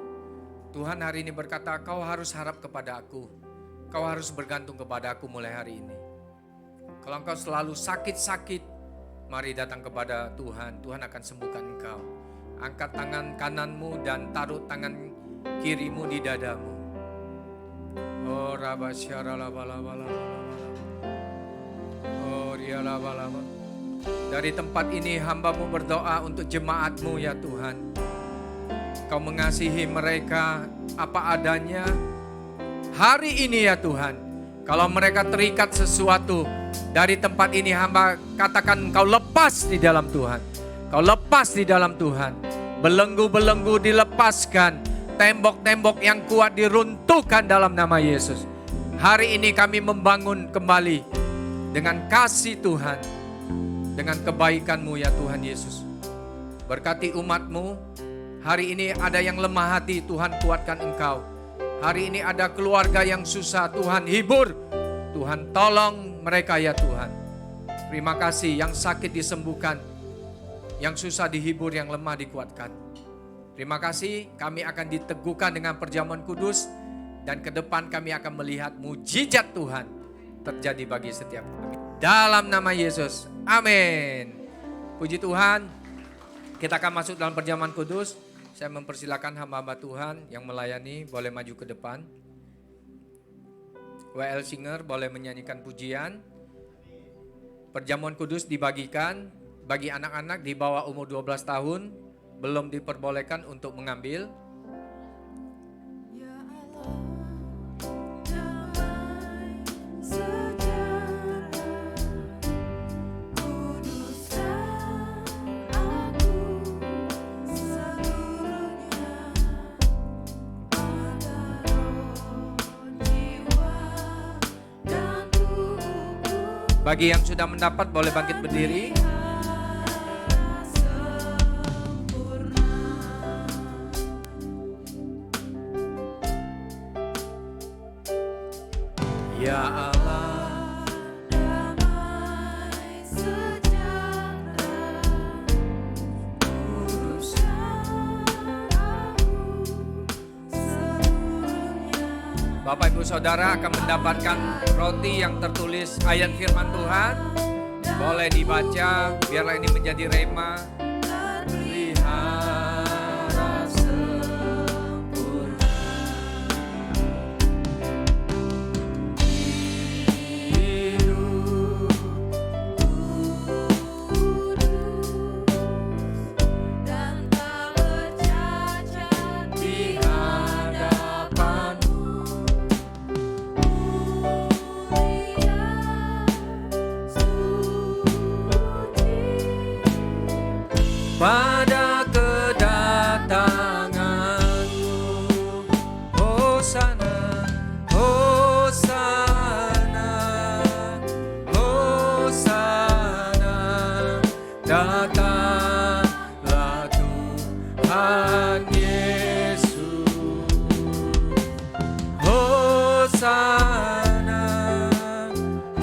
[SPEAKER 5] Tuhan hari ini berkata, kau harus harap kepada aku. Kau harus bergantung kepada aku mulai hari ini. Kalau engkau selalu sakit-sakit, mari datang kepada Tuhan. Tuhan akan sembuhkan engkau. Angkat tangan kananmu dan taruh tangan kirimu di dadamu. Oh rabasyaralabalabala. Oh rialabalaba. Dari tempat ini hambamu berdoa untuk jemaatmu ya Tuhan. Kau mengasihi mereka apa adanya. Hari ini ya Tuhan, kalau mereka terikat sesuatu, dari tempat ini hamba katakan kau lepas di dalam Tuhan. Kau lepas di dalam Tuhan. Belenggu-belenggu dilepaskan. Tembok-tembok yang kuat diruntuhkan dalam nama Yesus. Hari ini kami membangun kembali dengan kasih Tuhan. Dengan kebaikan-Mu ya Tuhan Yesus. Berkati umat-Mu. Hari ini ada yang lemah hati, Tuhan kuatkan engkau. Hari ini ada keluarga yang susah, Tuhan hibur. Tuhan tolong mereka ya Tuhan. Terima kasih, yang sakit disembuhkan. Yang susah dihibur, yang lemah dikuatkan. Terima kasih, kami akan diteguhkan dengan perjamuan kudus. Dan ke depan kami akan melihat mujizat Tuhan terjadi bagi setiap kami. Dalam nama Yesus, amin. Puji Tuhan, kita akan masuk dalam perjamuan kudus. Saya mempersilakan hamba-hamba Tuhan yang melayani boleh maju ke depan. WL Singer boleh menyanyikan pujian. Perjamuan kudus dibagikan bagi anak-anak di bawah umur 12 tahun. Belum diperbolehkan untuk mengambil. Bagi yang sudah mendapat boleh bangkit berdiri. Ya Allah, damai sejahtera, urusan aku seluruhnya. Bapak Ibu Saudara akan mendapatkan roti yang tertulis ayat firman Tuhan. Boleh dibaca, biarlah ini menjadi rema. Pelihara sempurna Hosana,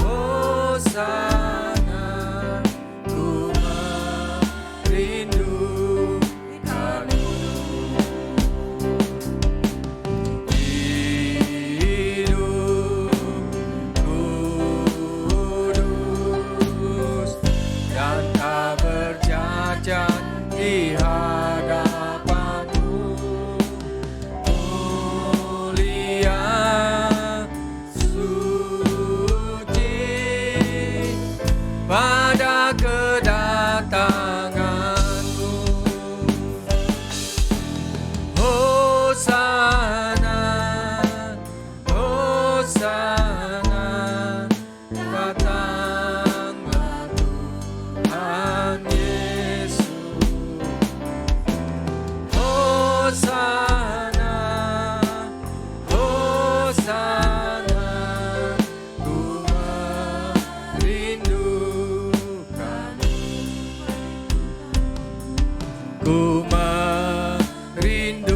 [SPEAKER 5] Hosana, ku merindukanmu. Hidupku kudus dan tak bercacat di hadapanmu. Mulia, suci pada kedatanganmu. Hosana, Hosana, datanglah Tuhan Yesus. Hosana, Hosana, ku merindukanmu. Ku merindukanmu.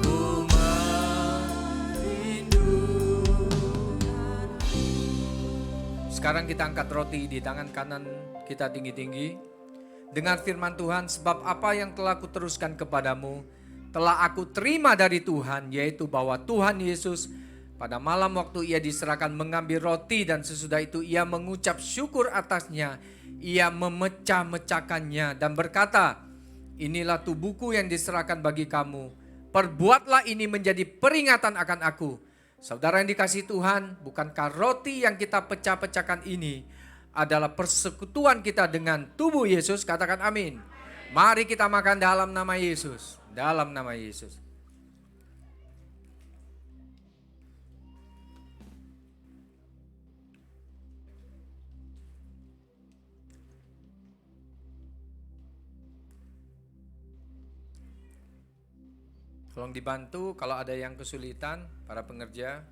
[SPEAKER 5] Ku merindukanmu. Sekarang kita angkat roti di tangan kanan kita tinggi-tinggi. Dengan firman Tuhan, sebab apa yang telah kuteruskan kepadamu, telah aku terima dari Tuhan, yaitu bahwa Tuhan Yesus pada malam waktu ia diserahkan mengambil roti dan sesudah itu ia mengucap syukur atasnya, ia memecah-mecahkannya dan berkata, inilah tubuhku yang diserahkan bagi kamu, perbuatlah ini menjadi peringatan akan aku. Saudara yang dikasihi Tuhan, bukankah roti yang kita pecah-pecahkan ini adalah persekutuan kita dengan tubuh Yesus? Katakan amin. Mari kita makan dalam nama Yesus. Dalam nama Yesus. Tolong dibantu kalau ada yang kesulitan, para pengerja.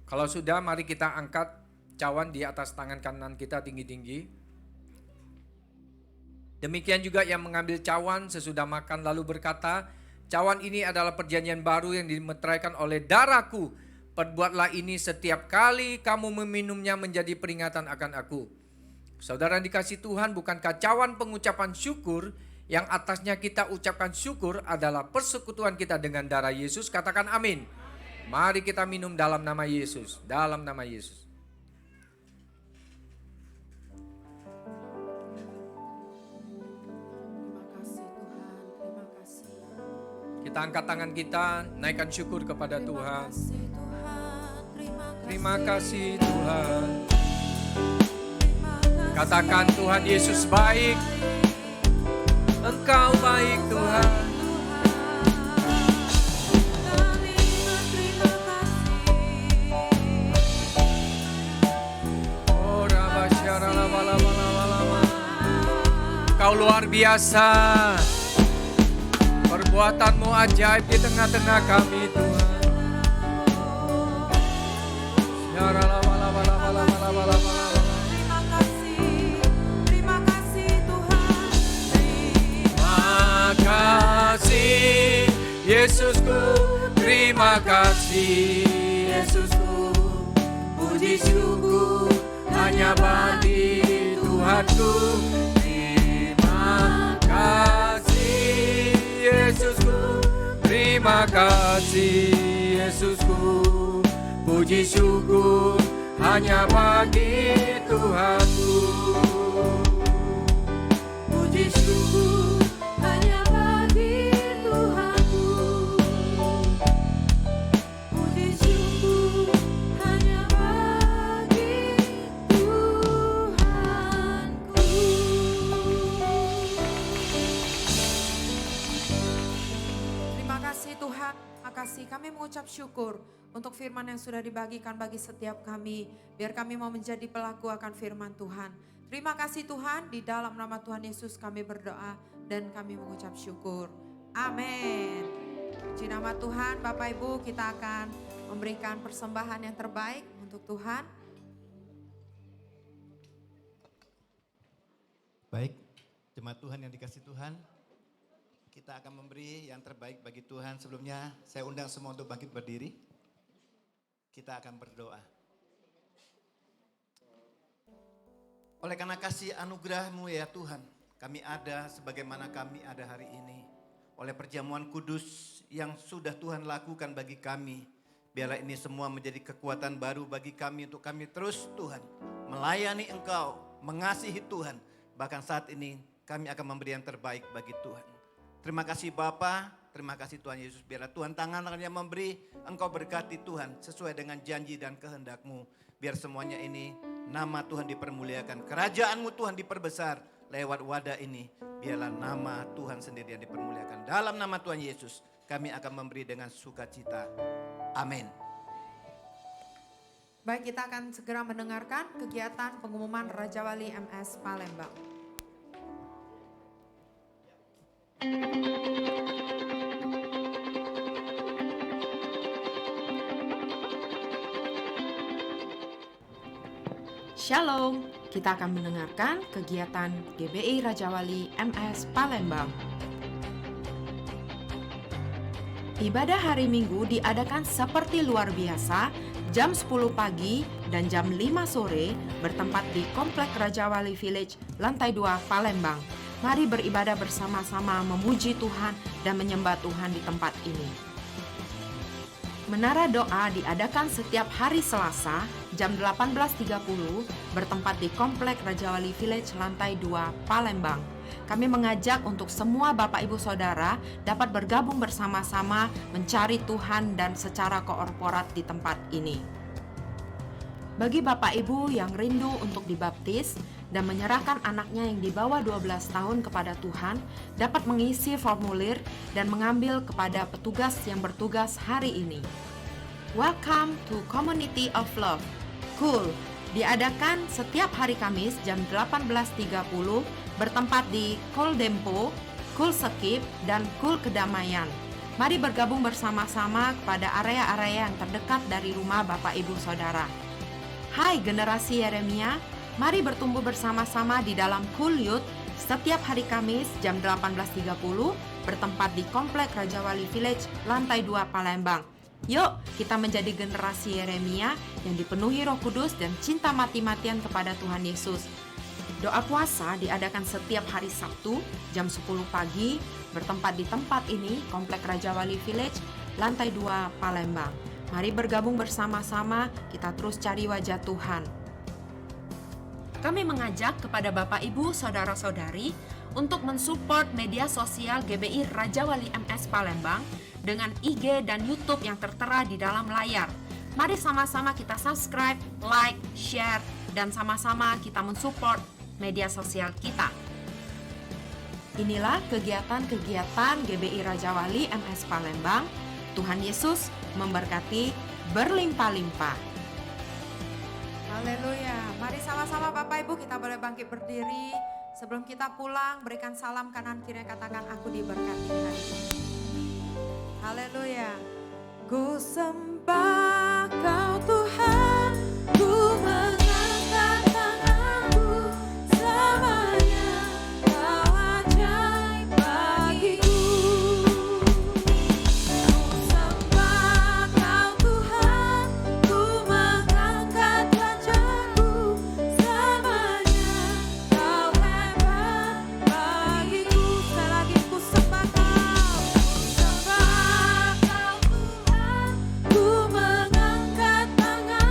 [SPEAKER 5] Kalau sudah, mari kita angkat cawan di atas tangan kanan kita tinggi-tinggi. Demikian juga yang mengambil cawan sesudah makan lalu berkata, cawan ini adalah perjanjian baru yang dimeteraikan oleh darahku. Perbuatlah ini setiap kali kamu meminumnya menjadi peringatan akan aku. Saudara yang dikasihi Tuhan, bukankah cawan pengucapan syukur yang atasnya kita ucapkan syukur adalah persekutuan kita dengan darah Yesus? Katakan amin. Mari kita minum dalam nama Yesus. Dalam nama Yesus.
[SPEAKER 1] Terima kasih Tuhan, terima kasih.
[SPEAKER 5] Kita angkat tangan kita, naikkan syukur kepada Tuhan. Terima kasih Tuhan. Katakan, Tuhan Yesus baik. Engkau baik Tuhan. Kau luar biasa. Perbuatanmu ajaib di tengah-tengah kami Tuhan.
[SPEAKER 1] Terima kasih Tuhan.
[SPEAKER 5] Terima kasih Yesusku. Terima kasih Yesusku. Puji syukur hanya bagi Tuhanku. Terima kasih Yesusku. Terima kasih Yesusku. Puji syukur hanya bagi Tuhanku. Puji syukur hanya bagi Tuhanku. Puji syukur hanya bagi Tuhanku.
[SPEAKER 1] Terima kasih Tuhan, terima kasih. Kami mengucap syukur untuk firman yang sudah dibagikan bagi setiap kami. Biar kami mau menjadi pelaku akan firman Tuhan. Terima kasih Tuhan, di dalam nama Tuhan Yesus kami berdoa dan kami mengucap syukur. Amin. Puji nama Tuhan, Bapak Ibu, kita akan memberikan persembahan yang terbaik untuk Tuhan.
[SPEAKER 6] Baik, Jemaat Tuhan yang dikasih Tuhan, kita akan memberi yang terbaik bagi Tuhan. Sebelumnya saya undang semua untuk bangkit berdiri. Kita akan berdoa. Oleh karena kasih anugerah-Mu ya Tuhan, kami ada sebagaimana kami ada hari ini. Oleh perjamuan kudus yang sudah Tuhan lakukan bagi kami, biarlah ini semua menjadi kekuatan baru bagi kami untuk kami terus Tuhan melayani Engkau, mengasihi Tuhan. Bahkan saat ini kami akan memberi yang terbaik bagi Tuhan. Terima kasih Bapa, terima kasih Tuhan Yesus. Biarlah Tuhan tangan yang memberi, Engkau berkati Tuhan sesuai dengan janji dan kehendak-Mu. Biar semuanya ini nama Tuhan dipermuliakan, kerajaan-Mu Tuhan diperbesar lewat wadah ini. Biarlah nama Tuhan sendiri yang dipermuliakan. Dalam nama Tuhan Yesus kami akan memberi dengan sukacita. Amin.
[SPEAKER 1] Baik, kita akan segera mendengarkan kegiatan pengumuman Raja Wali MS Palembang. Shalom, kita akan mendengarkan kegiatan GBI Raja Wali MS Palembang. Ibadah hari Minggu diadakan seperti luar biasa jam 10 pagi dan jam 5 sore bertempat di Komplek Raja Wali Village, lantai 2 Palembang. Mari beribadah bersama-sama memuji Tuhan dan menyembah Tuhan di tempat ini. Menara doa diadakan setiap hari Selasa jam 18.30 bertempat di Komplek Raja Wali Village, lantai 2 Palembang. Kami mengajak untuk semua Bapak Ibu Saudara dapat bergabung bersama-sama mencari Tuhan dan secara korporat di tempat ini. Bagi Bapak Ibu yang rindu untuk dibaptis dan menyerahkan anaknya yang di bawah 12 tahun kepada Tuhan, dapat mengisi formulir dan mengambil kepada petugas yang bertugas hari ini. Welcome to Community of Love. Cool diadakan setiap hari Kamis jam 18.30 bertempat di Cool Dempo, Cool Skip, dan Cool Kedamaian. Mari bergabung bersama-sama kepada area-area yang terdekat dari rumah Bapak Ibu Saudara. Hai generasi Yeremia, mari bertumbuh bersama-sama di dalam Cool Youth setiap hari Kamis jam 18.30 bertempat di Komplek Raja Wali Village, lantai 2 Palembang. Yuk, kita menjadi generasi Yeremia yang dipenuhi Roh Kudus dan cinta mati-matian kepada Tuhan Yesus. Doa puasa diadakan setiap hari Sabtu jam 10 pagi bertempat di tempat ini, Komplek Raja Wali Village, lantai 2 Palembang. Mari bergabung bersama-sama, kita terus cari wajah Tuhan. Kami mengajak kepada Bapak Ibu Saudara-saudari untuk mensupport media sosial GBI Raja Wali MS Palembang dengan IG dan YouTube yang tertera di dalam layar. Mari sama-sama kita subscribe, like, share, dan sama-sama kita mensupport media sosial kita. Inilah kegiatan-kegiatan GBI Raja Wali MS Palembang. Tuhan Yesus memberkati berlimpah-limpah. Haleluya. Mari sama-sama Bapak Ibu kita boleh bangkit berdiri. Sebelum kita pulang, berikan salam kanan kiri, katakan aku diberkati hari ini. Haleluya. Ku sembah Kau Tuhan, ku mengangkat tanganku semuanya, Kau ajaib bagiku. Ku sembah Kau Tuhan, ku mengangkat wajahku semuanya, Kau hebat bagiku. Sekali lagi ku sembah Kau, ku sembah Kau Tuhan, ku mengangkat tangan.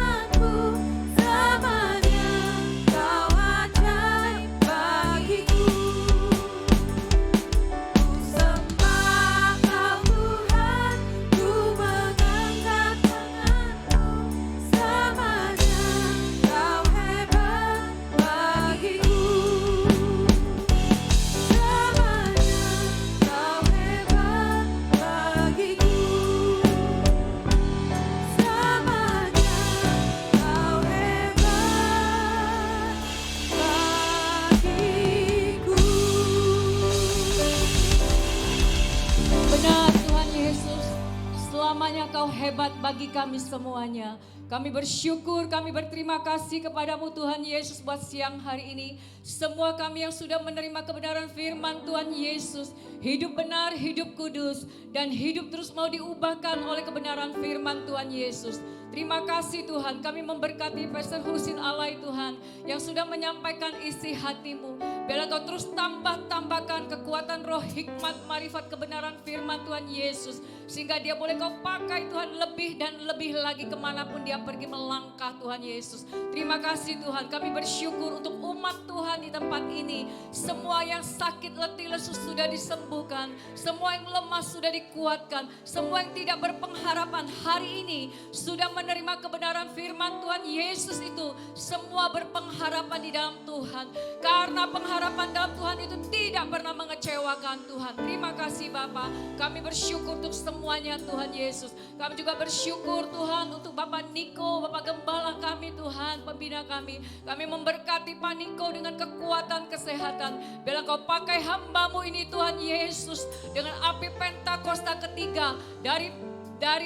[SPEAKER 7] selama-lamanya Kau hebat bagi kami semuanya. Kami bersyukur, kami berterima kasih kepadamu Tuhan Yesus buat siang hari ini. Semua kami yang sudah menerima kebenaran firman Tuhan Yesus, hidup benar, hidup kudus, dan hidup terus mau diubahkan oleh kebenaran firman Tuhan Yesus. Terima kasih Tuhan, kami memberkati Pastor Husin Alai Tuhan yang sudah menyampaikan isi hatimu. Biarlah Kau terus tambahkan kekuatan roh hikmat, marifat kebenaran firman Tuhan Yesus. Sehingga dia boleh Kau pakai Tuhan lebih dan lebih lagi kemanapun dia pergi melangkah Tuhan Yesus. Terima kasih Tuhan, kami bersyukur untuk umat Tuhan di tempat ini. Semua yang sakit, letih, lesu sudah disembuhkan. Semua yang lemah sudah dikuatkan. Semua yang tidak berpengharapan hari ini sudah menerima kebenaran firman Tuhan Yesus itu. Semua berpengharapan di dalam Tuhan. Karena pengharapan dalam Tuhan itu tidak pernah mengecewakan Tuhan. Terima kasih Bapa. Kami bersyukur untuk semuanya Tuhan Yesus. Kami juga bersyukur Tuhan untuk Bapak Niko, Bapak Gembala kami Tuhan, pembina kami. Kami memberkati Pak Niko dengan kekuatan kesehatan. Biarlah Kau pakai hamba-Mu ini Tuhan Yesus dengan api Pentakosta ketiga dari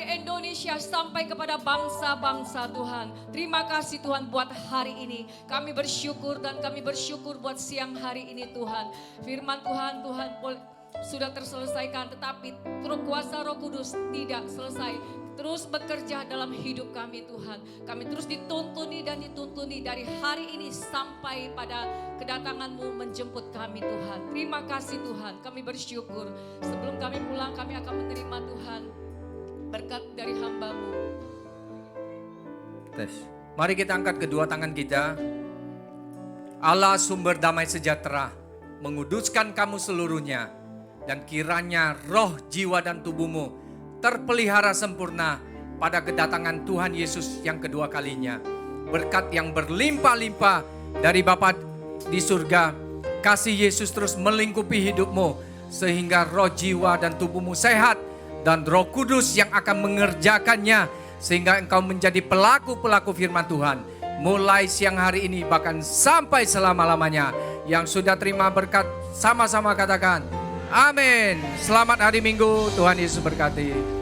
[SPEAKER 7] Indonesia sampai kepada bangsa-bangsa Tuhan. Terima kasih Tuhan buat hari ini. Kami bersyukur dan kami bersyukur buat siang hari ini Tuhan. Firman Tuhan sudah terselesaikan, tetapi kuasa Roh Kudus tidak selesai. Terus bekerja dalam hidup kami Tuhan. Kami terus dituntuni dan dituntuni dari hari ini sampai pada kedatangan-Mu menjemput kami Tuhan. Terima kasih Tuhan, kami bersyukur. Sebelum kami pulang kami akan menerima Tuhan berkat dari hamba-Mu.
[SPEAKER 5] Tes. Mari kita angkat kedua tangan kita. Allah sumber damai sejahtera, menguduskan kamu seluruhnya. Dan kiranya roh, jiwa, dan tubuhmu terpelihara sempurna pada kedatangan Tuhan Yesus yang kedua kalinya. Berkat yang berlimpah-limpah dari Bapa di surga. Kasih Yesus terus melingkupi hidupmu. Sehingga roh, jiwa, dan tubuhmu sehat. Dan Roh Kudus yang akan mengerjakannya. Sehingga engkau menjadi pelaku-pelaku firman Tuhan. Mulai siang hari ini bahkan sampai selama-lamanya. Yang sudah terima berkat sama-sama katakan amin. Selamat hari Minggu, Tuhan Yesus berkati.